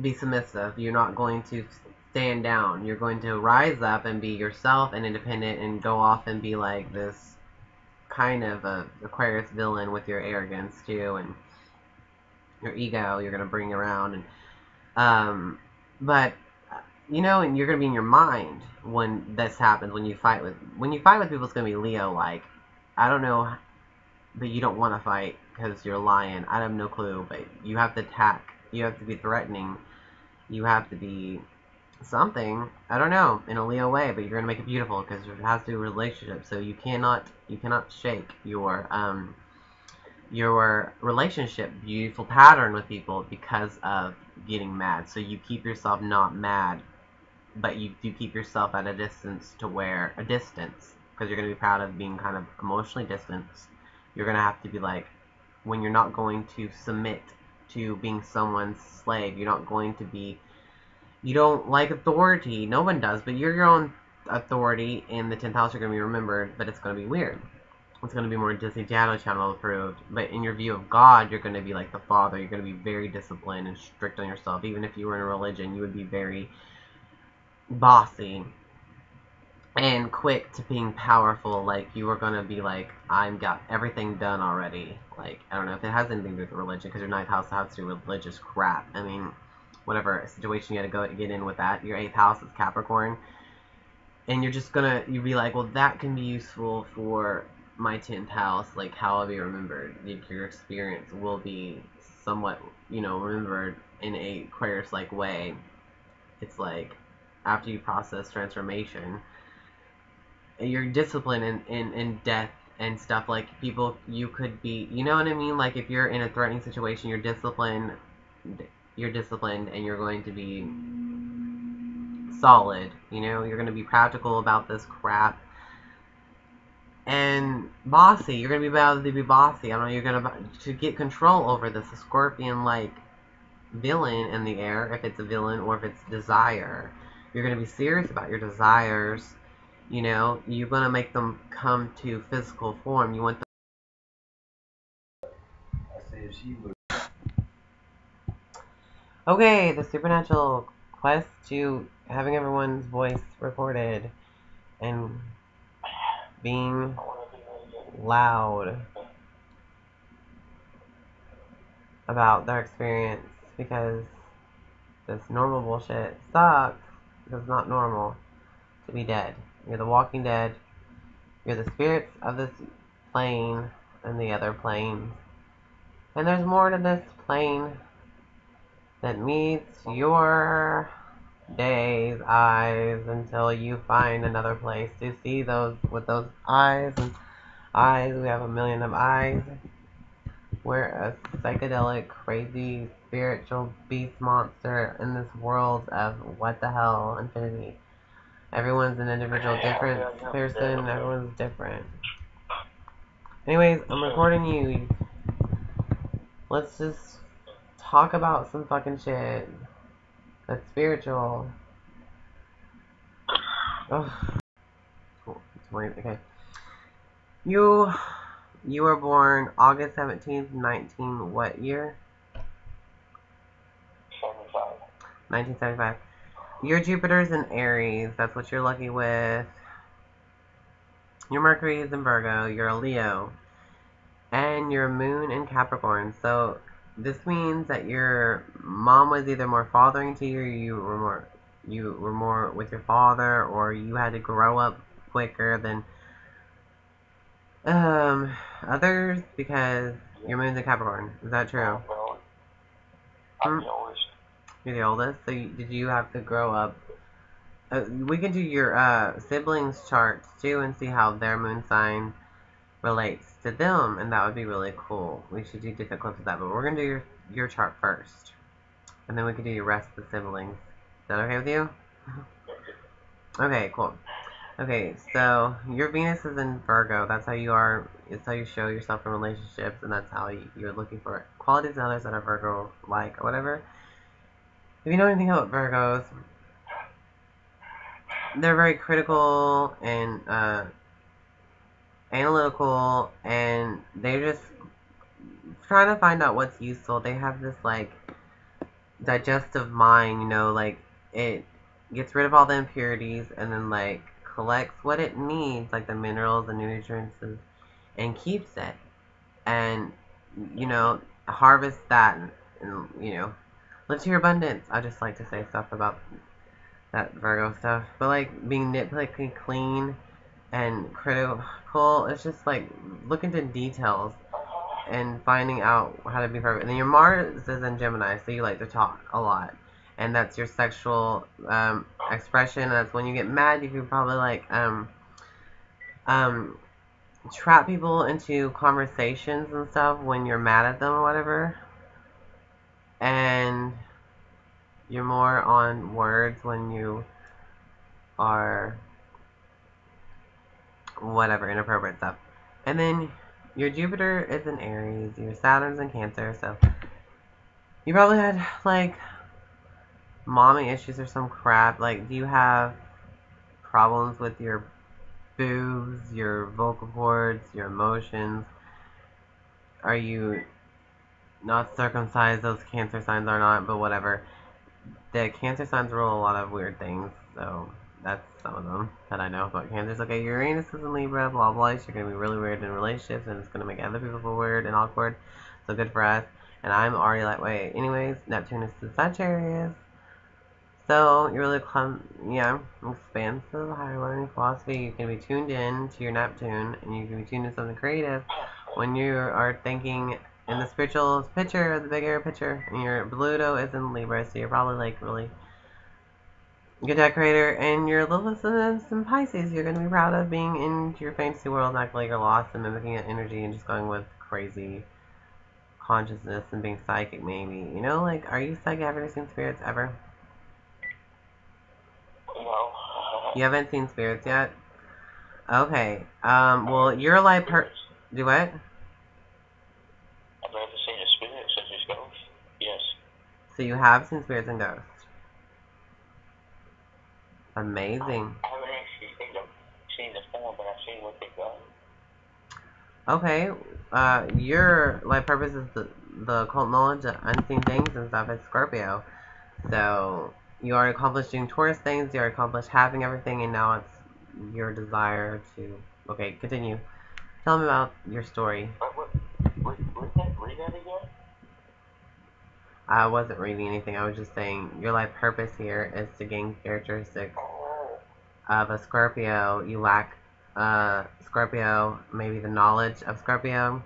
be submissive. You're not going to stand down. You're going to rise up and be yourself and independent and go off and be like this kind of a Aquarius villain with your arrogance too and your ego you're going to bring around. And but and you're going to be in your mind when this happens. When you fight with people, it's going to be Leo like. I don't know, but you don't want to fight because you're lying. I have no clue, but you have to attack. You have to be threatening. You have to be something. I don't know, in a Leo way, but you're gonna make it beautiful because it has to do with relationships. So you cannot shake your relationship beautiful pattern with people because of getting mad. So you keep yourself not mad, but you do keep yourself at a distance because you're going to be proud of being kind of emotionally distanced. You're going to have to be like, when you're not going to submit to being someone's slave, you're not going to be, you don't like authority, no one does, but you're your own authority. In the 10th house, you're going to be remembered, but it's going to be weird. It's going to be more Disney Channel approved, but in your view of God, you're going to be like the father. You're going to be very disciplined and strict on yourself. Even if you were in a religion, you would be very bossy and quick to being powerful. Like, you are gonna be like, I've got everything done already. Like, I don't know if it has anything to do with religion, because your 9th house has to do with religious crap. I mean, whatever situation you had to go get in with that. Your 8th house is Capricorn, and you're just gonna, you'd be like, well, that can be useful for my 10th house. Like, how I'll be remembered. Your experience will be somewhat, remembered in a Aquarius-like way. It's like, after you process transformation, your discipline in death and stuff, like, people, you could be, you know what I mean? Like, if you're in a threatening situation, you're disciplined, and you're going to be solid, you're going to be practical about this crap, and bossy. You're going to be able to be bossy. I don't know, you're going to get control over this scorpion-like villain in the air, if it's a villain or if it's desire. You're going to be serious about your desires. You're going to make them come to physical form. You want them. Okay, the supernatural quest to having everyone's voice recorded and being loud about their experience because this normal bullshit sucks because it's not normal to be dead. You're the walking dead. You're the spirits of this plane and the other planes. And there's more to this plane that meets your days, eyes, until you find another place to see those with those eyes and eyes. We have a million of eyes. We're a psychedelic, crazy, spiritual beast monster in this world of what the hell infinity. Everyone's an individual, different person. Everyone's different. Anyways, I'm recording you. Let's just talk about some fucking shit that's spiritual. Ugh. Cool. Okay. You were born August 17th, 19 what year? 1975. Your Jupiter's in Aries. That's what you're lucky with. Your Mercury is in Virgo. You're a Leo. And your moon in Capricorn. So this means that your mom was either more fathering to you, or you were more with your father, or you had to grow up quicker than others because your moon's in Capricorn. Is that true? I'm the oldest. You're the oldest. So did you have to grow up? We can do your siblings charts too and see how their moon sign relates to them, and that would be really cool. We should do different clips of that, but we're gonna do your chart first, and then we can do your rest of the siblings. Is that okay with you? Okay, cool. Okay, so your Venus is in Virgo. That's how you are. It's how you show yourself in relationships, and that's how you're looking for qualities in others that are Virgo-like or whatever. If you know anything about Virgos, they're very critical and analytical, and they're just trying to find out what's useful. They have this like digestive mind, you know, like it gets rid of all the impurities and then like collects what it needs, like the minerals and nutrients, and keeps it, and you know, harvest that, and you know, live to your abundance. I just like to say stuff about that Virgo stuff, but like being nitpicky, clean, and critical. It's just like look into details and finding out how to be perfect. And then your Mars is in Gemini, so you like to talk a lot, and that's your sexual expression. And that's when you get mad. You can probably like um, trap people into conversations and stuff when you're mad at them or whatever. And you're more on words when you are whatever inappropriate stuff. And then your Jupiter is in Aries, your Saturn's in Cancer, so you probably had like mommy issues or some crap. Like, do you have problems with your boobs, your vocal cords, your emotions? Are you not circumcised? Those Cancer signs are not, but whatever. The Cancer signs rule a lot of weird things, so that's some of them that I know about Cancers. Okay, Uranus is in Libra, blah blah. You're gonna be really weird in relationships, and it's gonna make other people feel weird and awkward. So good for us. And I'm already lightweight. Anyways, Neptune is in Sagittarius. So you're really expansive, higher learning philosophy. You can be tuned in to your Neptune, and you can be tuned in something creative when you are thinking in the spiritual picture, the bigger picture. And your Pluto is in Libra, so you're probably like really good decorator. And your Lilith is in Pisces. You're gonna be proud of being in your fantasy world, not like you're lost and mimicking that energy and just going with crazy consciousness and being psychic. Maybe you know, like, are you psychic? Have you ever seen spirits ever? No. You haven't seen spirits yet? Okay. Well, you're like do what? I've never seen a spirit such as ghost. Yes. So you have seen spirits and ghosts. Amazing. I haven't actually seen the form, but I've seen what they got. Okay. Your life purpose is the occult knowledge of unseen things and stuff. It's Scorpio. So you already accomplished doing Taurus things, you already accomplished having everything, and now it's your desire to. Okay, continue. Tell me about your story. Read that again? I wasn't reading anything. I was just saying your life purpose here is to gain characteristics Oh. of a Scorpio. You lack Scorpio, maybe the knowledge of Scorpio,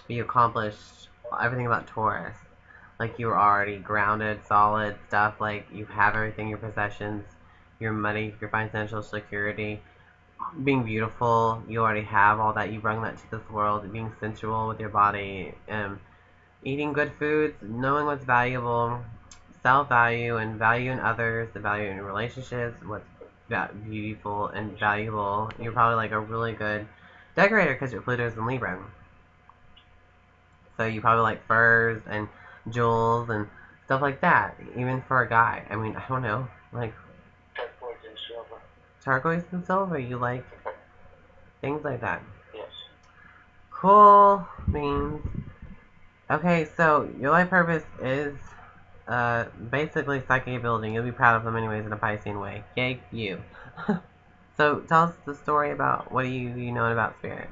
but you accomplished everything about Taurus. Like you were already grounded, solid stuff. Like you have everything, your possessions, your money, your financial security, being beautiful. You already have all that. You bring that to this world. Being sensual with your body, eating good foods, knowing what's valuable, self-value and value in others, the value in relationships, what's beautiful and valuable. You're probably like a really good decorator because your Pluto's in Libra. So you probably like furs and jewels and stuff like that, even for a guy. I mean, I don't know, like Turquoise and silver. turquoise and silver. You like things like that. Yes. Cool beans. Okay, so your life purpose is basically psychic building. You'll be proud of them anyways in a Piscean way. Yay, you. So tell us the story about what you know about spirits.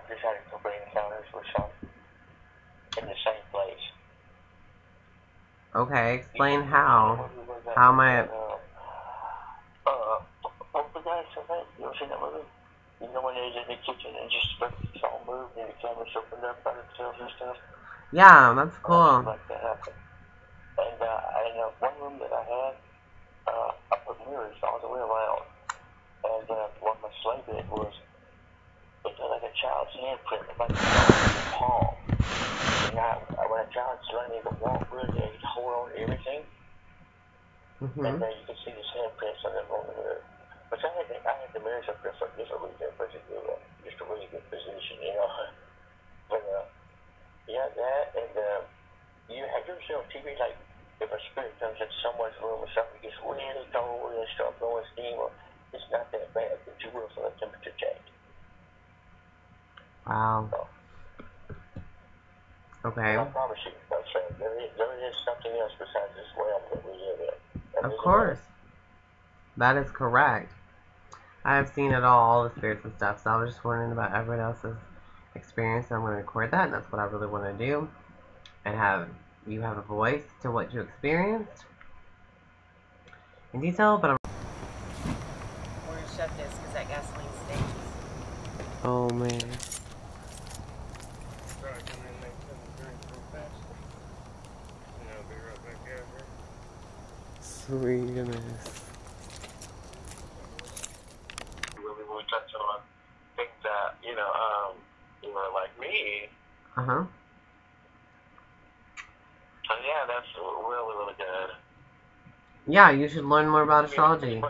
Just had a couple encounters with some in the same place. Okay, explain how. How am I? What was that? You ever seen that movie? You know when they're in the kitchen and just it's all moved and the cameras opened up by themselves and stuff? Yeah, that's cool. Like that happened. And one room that I had, I put mirrors all the way around. And what my slave did was, it looked like a child's handprint, like a palm. And when a child's learning to walk with, they hold on to everything. And then you can see these handprints on them on the mirror. But I had the mirrors up there for just a really good position, you know. But yeah, that and have you ever seen on TV like if a spirit comes into someone's room or something gets really cold and start blowing steam, or it's not that bad, but you will feel a temperature change. Wow. So, okay. I promise you, my friend, there is something else besides this realm that we live in. Of course. That is correct. I have seen it all the spirits and stuff, so I was just wondering about everyone else's experience. So I'm going to record that, and that's what I really want to do. And have you have a voice to what you experienced in detail, but We're going to shut this because that gasoline stinks. oh man. Sweet goodness. Really, when we touch on things that, like me, Uh-huh. yeah, that's really, really good. Yeah, you should learn more about astrology.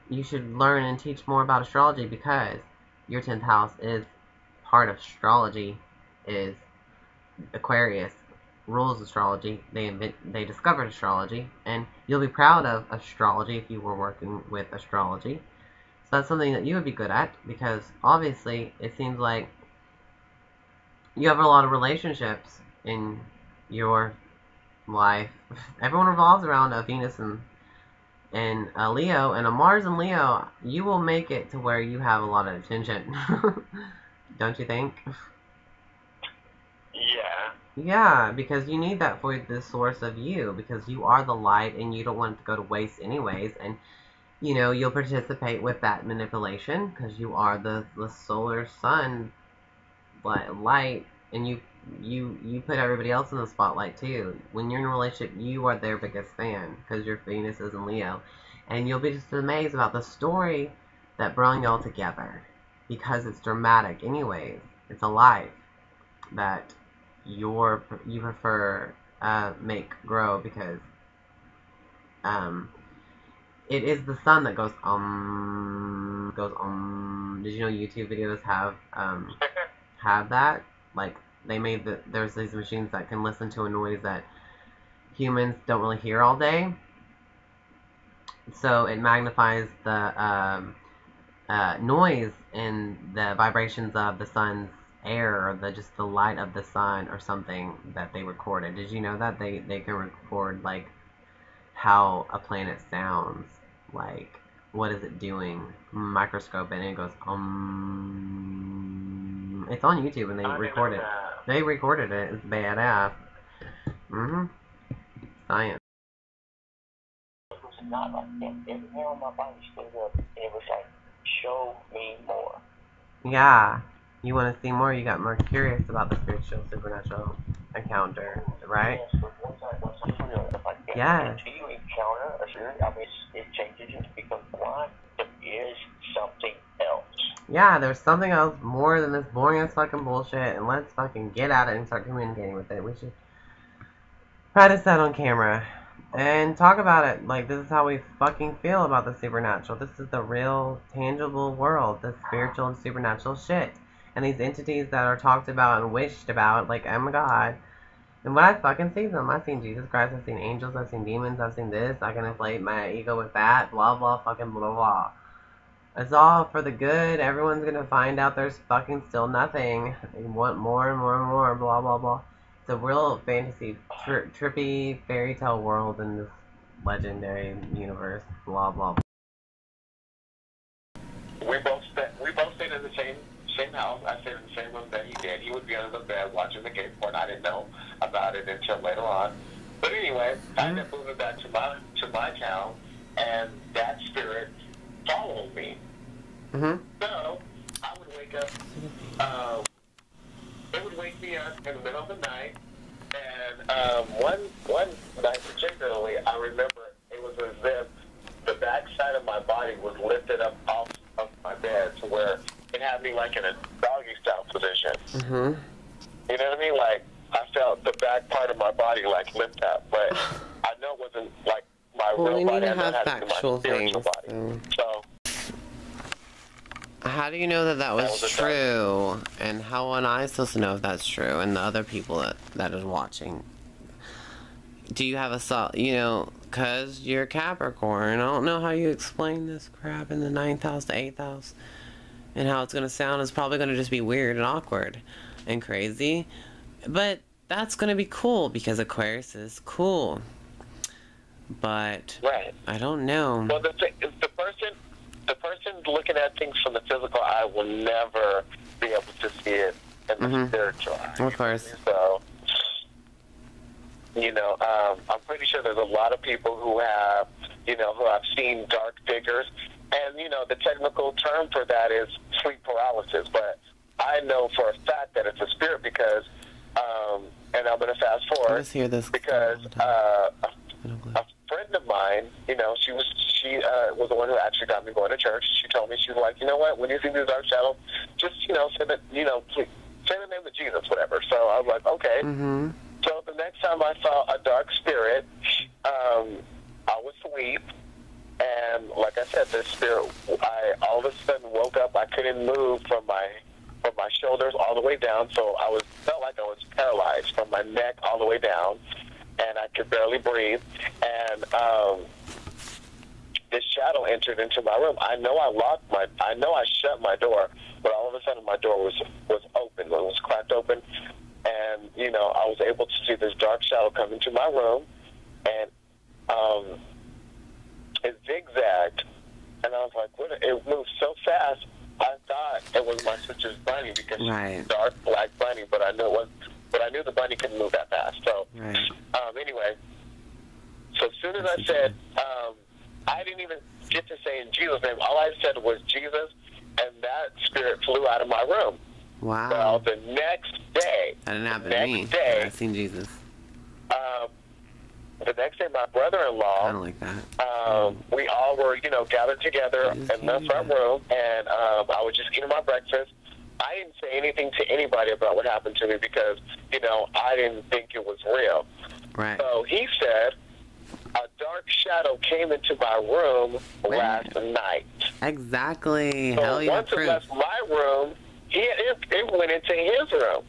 You should learn and teach more about astrology because your 10th house is part of astrology, is Aquarius rules astrology. They discovered astrology, and you'll be proud of astrology if you were working with astrology. So that's something that you would be good at because obviously it seems like you have a lot of relationships in your life. Everyone revolves around a Venus and a Leo, and a Mars and Leo. You will make it to where you have a lot of attention. Don't you think? Yeah. Yeah, because you need that for the source of you, because you are the light and you don't want it to go to waste anyways, and you'll participate with that manipulation because you are the solar sun light, and you put everybody else in the spotlight too. When you're in a relationship, you are their biggest fan because your Venus is in Leo, and you'll be just amazed about the story that brought y'all together because it's dramatic anyways. It's a life that you prefer make grow because it is the sun that goes Did you know YouTube videos have that? Like they made there's these machines that can listen to a noise that humans don't really hear all day. So it magnifies the noise and the vibrations of the sun's air or just the light of the sun or something that they recorded. Did you know that they can record like how a planet sounds, like what is it doing, microscope, and it goes It's on YouTube and they recorded it. They recorded it. It's badass. Science. It was not like that. Every hair on my body stood up, and it was like, show me more. Yeah. You want to see more? You got more curious about the spiritual, supernatural encounter, right? Yes, but once I feel like that, yes. until you encounter a spirit, I mean, it changes you because one, there is something else. Yeah, there's something else more than this boring ass fucking bullshit, and let's fucking get at it and start communicating with it. We should practice that on camera and talk about it. Like, this is how we fucking feel about the supernatural. This is the real, tangible world, the spiritual and supernatural shit. And these entities that are talked about and wished about, like, oh my god. And when I fucking see them, I've seen Jesus Christ, I've seen angels, I've seen demons, I've seen this, I can inflate my ego with that, blah blah fucking blah blah. It's all for the good. Everyone's gonna find out there's fucking still nothing. They want more and more and more, blah blah blah. It's a real fantasy, trippy fairy tale world in this legendary universe, blah blah blah. We both stayed in the same house. I stayed in the same room that he did. He would be under the bed watching the game porn. I didn't know about it until later on. But anyway, I ended up moving back to my town, and that spirit followed me. So I would wake up. It would wake me up in the middle of the night, and one night particularly, I remember it was as if the back side of my body was lifted up off of my bed to where it had me like in a doggy style position. You know what I mean? Like, I felt the back part of my body like lift up, but I know it wasn't like my real we body. need to I know have it had to be my spiritual body. So how do you know that that was true? And how am I supposed to know if that's true? And the other people that is watching. Do you have because you're Capricorn. I don't know how you explain this crap in the 9th house, the 8th house. And how it's going to sound is probably going to just be weird and awkward and crazy. But that's going to be cool because Aquarius is cool. But I don't know. Well, the person looking at things from the physical eye will never be able to see it in the spiritual eye. Of course. So, I'm pretty sure there's a lot of people who have seen dark figures. And, the technical term for that is sleep paralysis. But I know for a fact that it's a spirit because, and I'm going to fast forward, Let's hear this because a friend of mine, she was the one who actually got me going to church. She told me, she was like, you know what, when you see these dark shadows, just, say that, please, say the name of Jesus, whatever. So I was like, okay. So the next time I saw a dark spirit, I was asleep, and like I said, this spirit, I all of a sudden woke up. I couldn't move from my shoulders all the way down, so felt like I was paralyzed from my neck all the way down, and I could barely breathe. And this shadow entered into my room. I know I shut my door, but all of a sudden my door was open. It was cracked open, and I was able to see this dark shadow come into my room, and it zigzagged, and I was like, what? It moved so fast. I thought it was my sister's bunny because she's a dark black bunny, but I knew it was. But I knew the bunny couldn't move that fast. So anyway, so as soon as I said, I didn't even get to say in Jesus' name. All I said was Jesus, and that spirit flew out of my room. Wow. Well, the next day, that didn't happen to me. I've seen Jesus. The next day, my brother-in-law, I don't like that. we all were, gathered together in the front room, and I was just eating my breakfast. I didn't say anything to anybody about what happened to me because, I didn't think it was real. Right. So he said, a dark shadow came into my room last night. Exactly. So Hell yeah, once it left my room, it went into his room.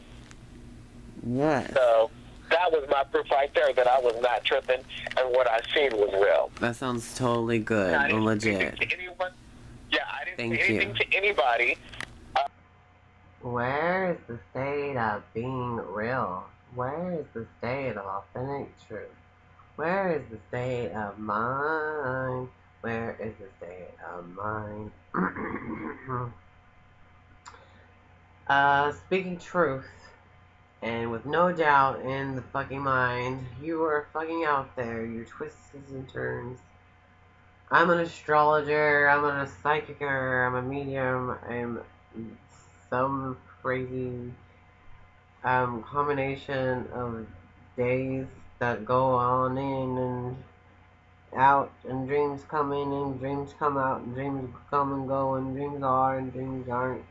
Yes. So that was my proof right there that I was not tripping and what I seen was real. That sounds totally good and legit. I didn't say anything to anybody. Where is the state of being real? Where is the state of authentic truth? Where is the state of mind? Where is the state of mind? Speaking truth, and with no doubt in the fucking mind, you are fucking out there, your twists and turns. I'm an astrologer, I'm a psychicer, I'm a medium, I'm some crazy combination of days that go on in and out, and dreams come in and dreams come out, and dreams come and go, and dreams are and dreams aren't.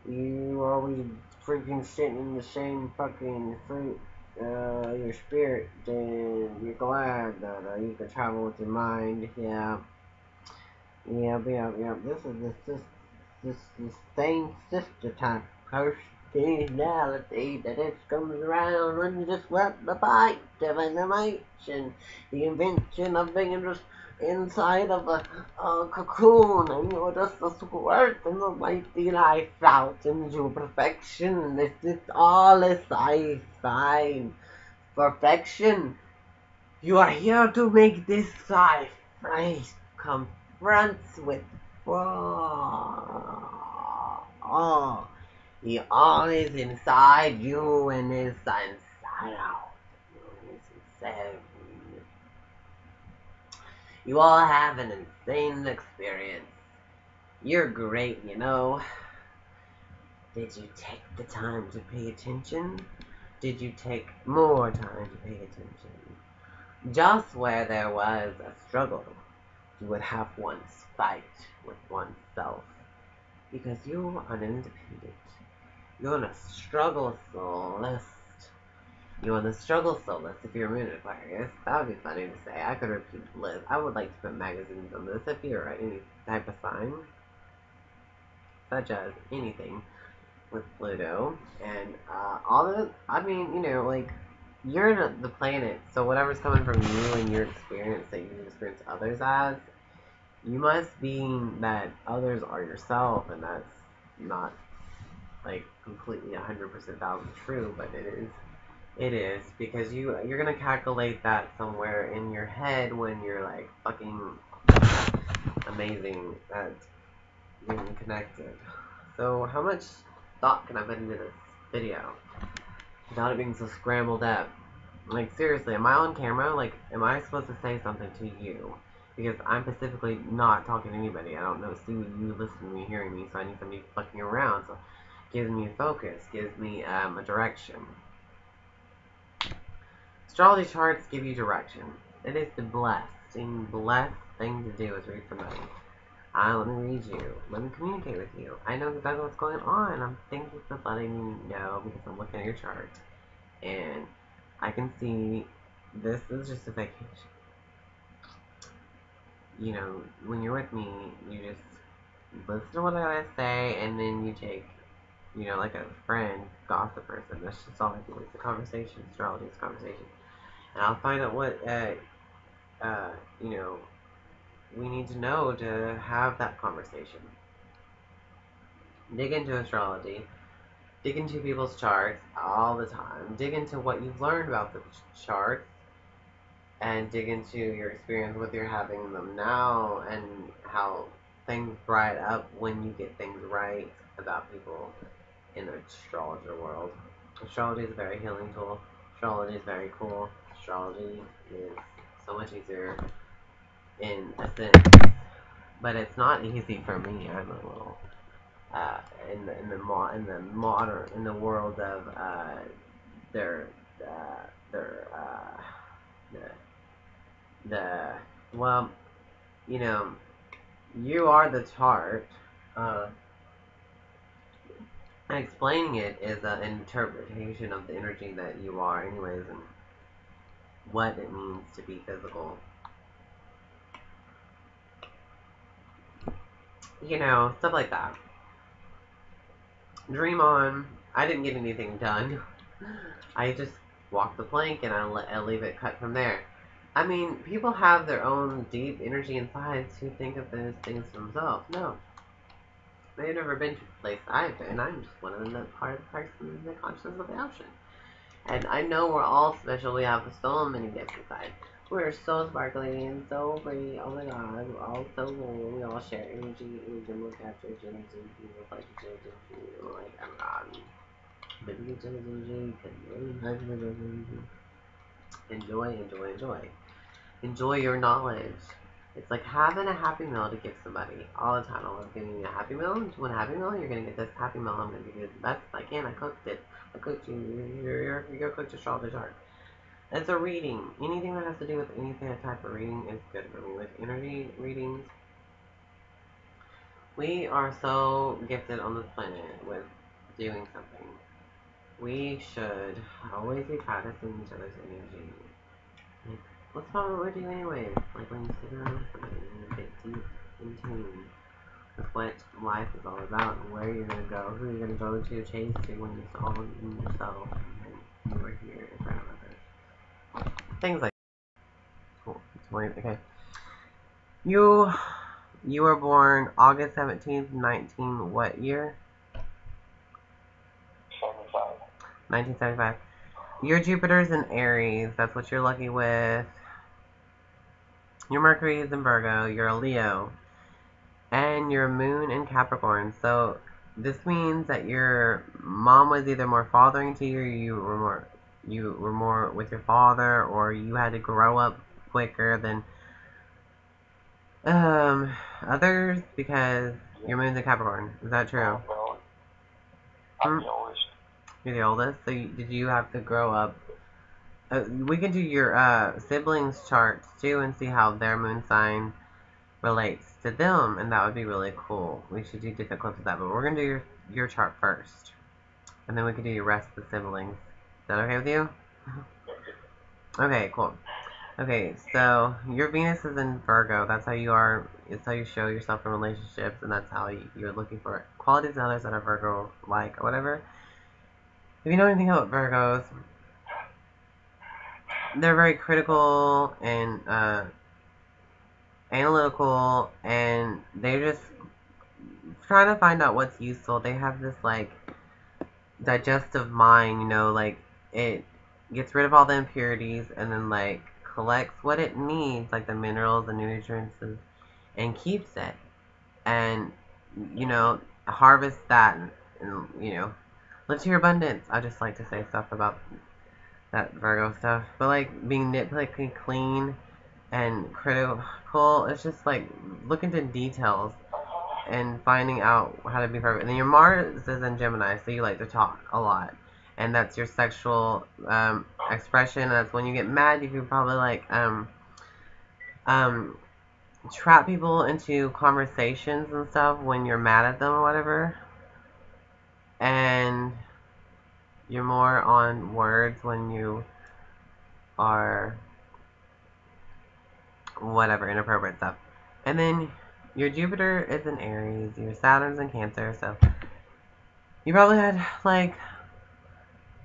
You always freaking sitting in the same fucking fruit, your spirit, and you're glad that you can travel with your mind. Yeah. Yeah. This same sister type personality that it comes around and just let the bite of animation, the invention of being just inside of a cocoon, and you're just a squirt and the mighty life out into perfection. This is all is I find perfection. You are here to make this life right. Confronts with all. He all is inside you and is inside out. You all have an insane experience. You're great, you know. Did you take the time to pay attention? Did you take more time to pay attention? Just where there was a struggle, you would have one's fight with oneself. Because you are independent. You're on a struggle soul list. You're on the struggle soul list if you're a moon Aquarius. That would be funny to say. I could repeat the list. I would like to put magazines on this if you're any type of sign. Such as anything with Pluto. And all the, I mean, you know, like, you're the planet, so whatever's coming from you and your experience that you experience others as, you must mean that others are yourself, and that's not, like, completely 100% thousand true, but it is. It is, because you're gonna calculate that somewhere in your head when you're, like, fucking amazing at being connected. So, how much thought can I put into this video without it being so scrambled up? Like, seriously, am I on camera? Like, am I supposed to say something to you? Because I'm specifically not talking to anybody. I don't know, see you, listen to me, hearing me, so I need somebody fucking around. So, it gives me a focus, gives me a direction. Astrology charts give you direction. It is the blessed thing to do is read somebody. Let me read you. Let me communicate with you. I know exactly what's going on. I'm thank you for letting me know because I'm looking at your chart. And I can see this is just a vacation. You know, when you're with me, you just listen to what I gotta say, and then you take, you know, like a friend, gossip person. That's just all I do. It's a conversation. Astrology is a conversation. And I'll find out what, you know, we need to know to have that conversation. Dig into astrology. Dig into people's charts all the time. Dig into what you've learned about the charts, and dig into your experience with your having them now, and how things bright up when you get things right about people in the astrologer world. Astrology is a very healing tool. Astrology is very cool. Astrology is so much easier in a sense, but it's not easy for me. I'm a little in the world of their their the the well, you know, you are the chart. Uh, and explaining it is an interpretation of the energy that you are, anyways, and what it means to be physical. You know, stuff like that. Dream on. I didn't get anything done. I just walk the plank and I leave it cut from there. I mean, people have their own deep energy inside to think of those things themselves. No. They've never been to the place I've been. I'm just one of the part of the person in the consciousness of the ocean. And I know we're all special. We have so many gifts inside. We're so sparkly and so pretty. Oh my god, we're all so cool. We all share energy. We can look after each other's energy. We look like each other's energy. We're like, oh my god. Living each other's energy. Enjoy, enjoy, enjoy. Enjoy your knowledge. It's like having a happy meal to give somebody all the time. I'm giving you a happy meal. Do you want a happy meal? You're gonna get this happy meal. I'm gonna give you the best I can. I cooked it. I cooked you. You're cooked to strawberry tart. It's a reading. Anything that has to do with anything type of reading is good for me. With energy readings, we are so gifted on this planet with doing something. We should always be practicing each other's energy. Like, what's wrong with what we're doing anyways? Like when you sit around with somebody and you get deep in tune with what life is all about and where you're gonna go, who you're gonna go to, chase to when you're all in yourself and you are here in front of others. Things like cool. Okay. You were born August 17th, 19 what year? 75. 1975. Your Jupiter's in Aries. That's what you're lucky with. Your Mercury is in Virgo. You're a Leo. And your moon in Capricorn. So this means that your mom was either more fathering to you, or you were more with your father, or you had to grow up quicker than others because your moon's in Capricorn. Is that true? Well, I'm the oldest. You're the oldest. So did you have to grow up? We can do your siblings charts too and see how their moon sign relates to them, and that would be really cool. We should do different clips of that, but we're gonna do your chart first, and then we can do your rest of the siblings. Is that okay with you? Okay, cool. Okay, so your Venus is in Virgo. That's how you are. It's how you show yourself in relationships, and that's how you're looking for qualities in others that are Virgo-like or whatever. If you know anything about Virgos, they're very critical and analytical, and they're just trying to find out what's useful. They have this like digestive mind, like it gets rid of all the impurities and then like collects what it needs, like the minerals, the nutrients, and keeps it, and harvest that, and live to your abundance. I just like to say stuff about that Virgo stuff, but like being nitpicky, clean, and critical. It's just like looking into details and finding out how to be perfect. And then your Mars is in Gemini, so you like to talk a lot, and that's your sexual expression. That's when you get mad. You can probably like trap people into conversations and stuff when you're mad at them or whatever. And you're more on words when you are whatever, inappropriate stuff. And then your Jupiter is in Aries, your Saturn's in Cancer, so you probably had like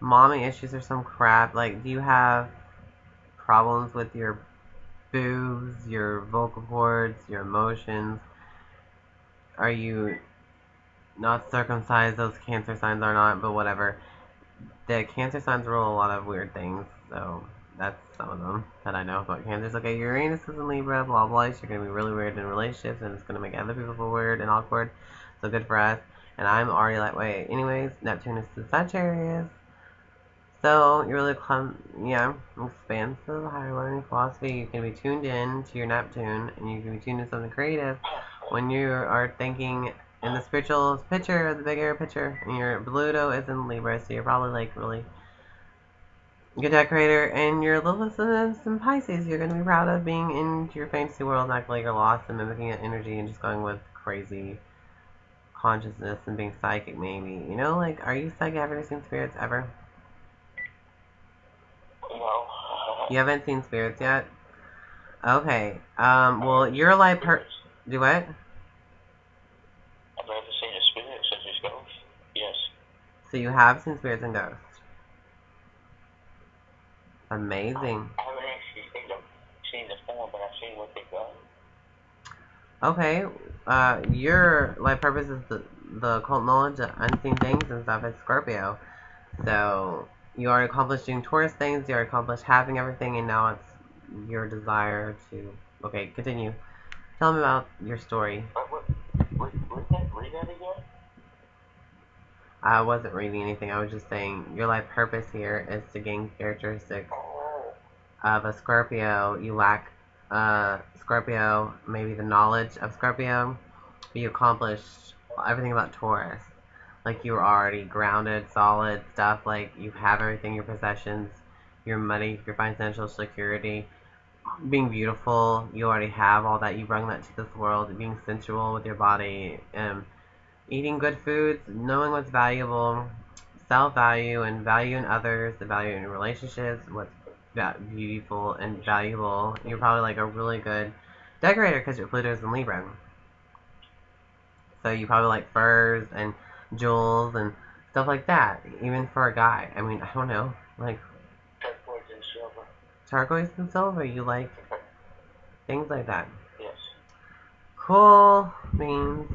mommy issues or some crap. Like, do you have problems with your boobs, your vocal cords, your emotions? Are you not circumcised? Those Cancer signs are not, but whatever. The Cancer signs rule a lot of weird things, so that's some of them that I know about Cancers. Okay, Uranus is in Libra, blah blah. So you're gonna be really weird in relationships, and it's gonna make other people feel weird and awkward. So good for us. And I'm already that way. Anyways, Neptune is in Sagittarius. So you're really expansive, higher learning philosophy. You can be tuned in to your Neptune, and you can be tuned to something creative when you are thinking in the spiritual picture, the bigger picture. And your Pluto is in Libra, so you're probably like really good decorator. And your Lilith is in Pisces. You're gonna be proud of being in your fantasy world, not like you're lost and mimicking that energy and just going with crazy consciousness and being psychic, maybe. Like, are you psychic? Have you ever seen spirits ever? No. You haven't seen spirits yet? Okay. Well, you're like do what? I've never seen a spirit such as ghosts. Yes. So you have seen spirits and ghosts. Amazing. I haven't actually seen the form, but I've seen what they got. Okay. Your life purpose is the occult knowledge of unseen things and stuff is Scorpio. So you already accomplished doing Taurus things, you already accomplished having everything, and now it's your desire to... Okay, continue. Tell me about your story. Read that again? I wasn't reading anything, I was just saying your life purpose here is to gain characteristics of a Scorpio. You lack Scorpio, maybe the knowledge of Scorpio, but you accomplished everything about Taurus. Like, you were already grounded, solid stuff, like you have everything, your possessions, your money, your financial security, being beautiful, you already have all that. You bring that to this world, being sensual with your body, eating good foods, knowing what's valuable, self-value and value in others, the value in your relationships, what's beautiful and valuable. You're probably like a really good decorator because your Pluto's in Libra. So you probably like furs and jewels and stuff like that, even for a guy. I mean, I don't know, like Turquoise and silver. turquoise and silver, you like things like that. Yes. Cool beans.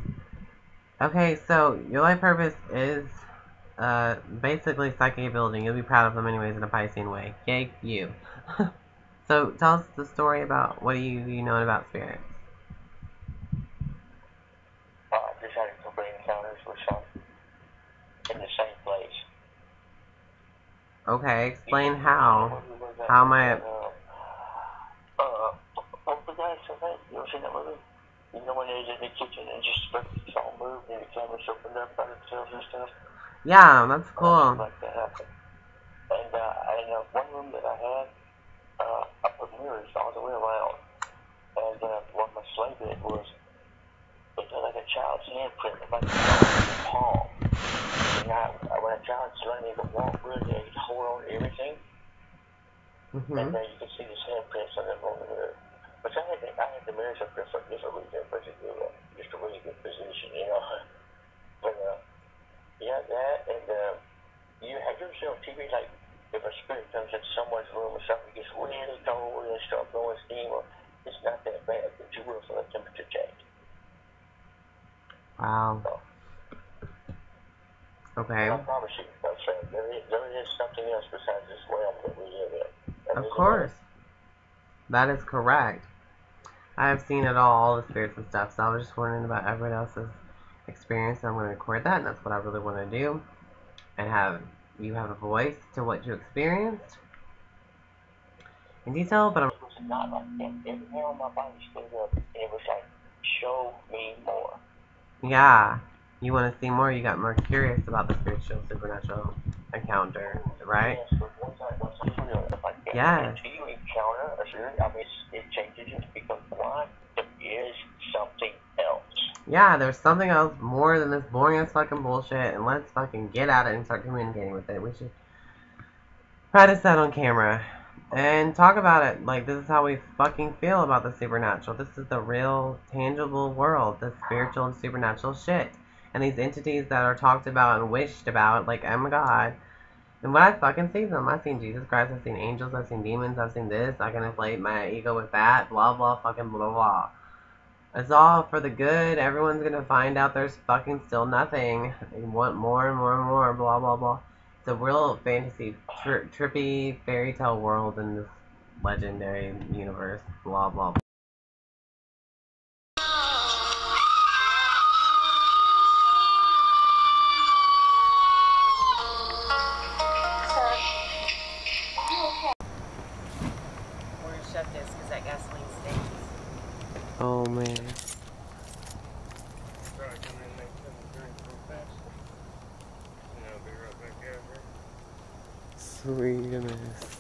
Okay, so your life purpose is basically psychic ability. You'll be proud of them anyways in a Piscean way. Yay, you. So tell us the story about what you know about spirits. Just had a couple encounters with some in the same place. Okay, explain how. How am I... What's the guy said that? You ever seen that movie? You know when they was in the kitchen and just it's all moved and the cameras opened up by themselves and stuff? Yeah, that's cool. Like that happened. And one room that I had, I put mirrors all the way around. And what my sleigh bed was, it looked like a child's handprint, like a palm. And when a child's learning to walk good, they hold on to everything. And then you can see these handprints on the mirror. But I had the mirrors up there for different reasons, but just a really good position, you know. But yeah, that and you have you ever seen on TV like if a spirit comes into someone's room or something, gets really cold and start blowing steam, or it's not that bad, but you will feel a temperature change. Wow. So, Okay. I promise you, there is something else besides this realm that we live in. Of course. That is correct. I have seen it all the spirits and stuff, so I was just wondering about everyone else's experience, and I'm going to record that, and that's what I really want to do. And have you have a voice to what you experienced in detail, but it was not like that. Every hair on my body stood up, and it was like, show me more. yeah, you want to see more, you got more curious about the spiritual, supernatural encounter, right? Yes, but once I feel like that, yes. until you encounter a spirit, I mean, it changes you because why? There is something else. Yeah, there's something else more than this boring ass fucking bullshit, and let's fucking get at it and start communicating with it. We should practice that on camera and talk about it. Like, this is how we fucking feel about the supernatural. This is the real, tangible world, the spiritual and supernatural shit. And these entities that are talked about and wished about, like, oh my god. And when I fucking see them, I've seen Jesus Christ, I've seen angels, I've seen demons, I've seen this, I can inflate my ego with that, blah blah fucking blah blah. It's all for the good. Everyone's gonna find out there's fucking still nothing. They want more and more and more, blah blah blah. It's a real fantasy, trippy fairy tale world in this legendary universe, blah blah blah. We're gonna shut this because that gasoline stinks. Oh man. Probably come in and make something to drink real fast. And I'll be right back out here. Sweetness.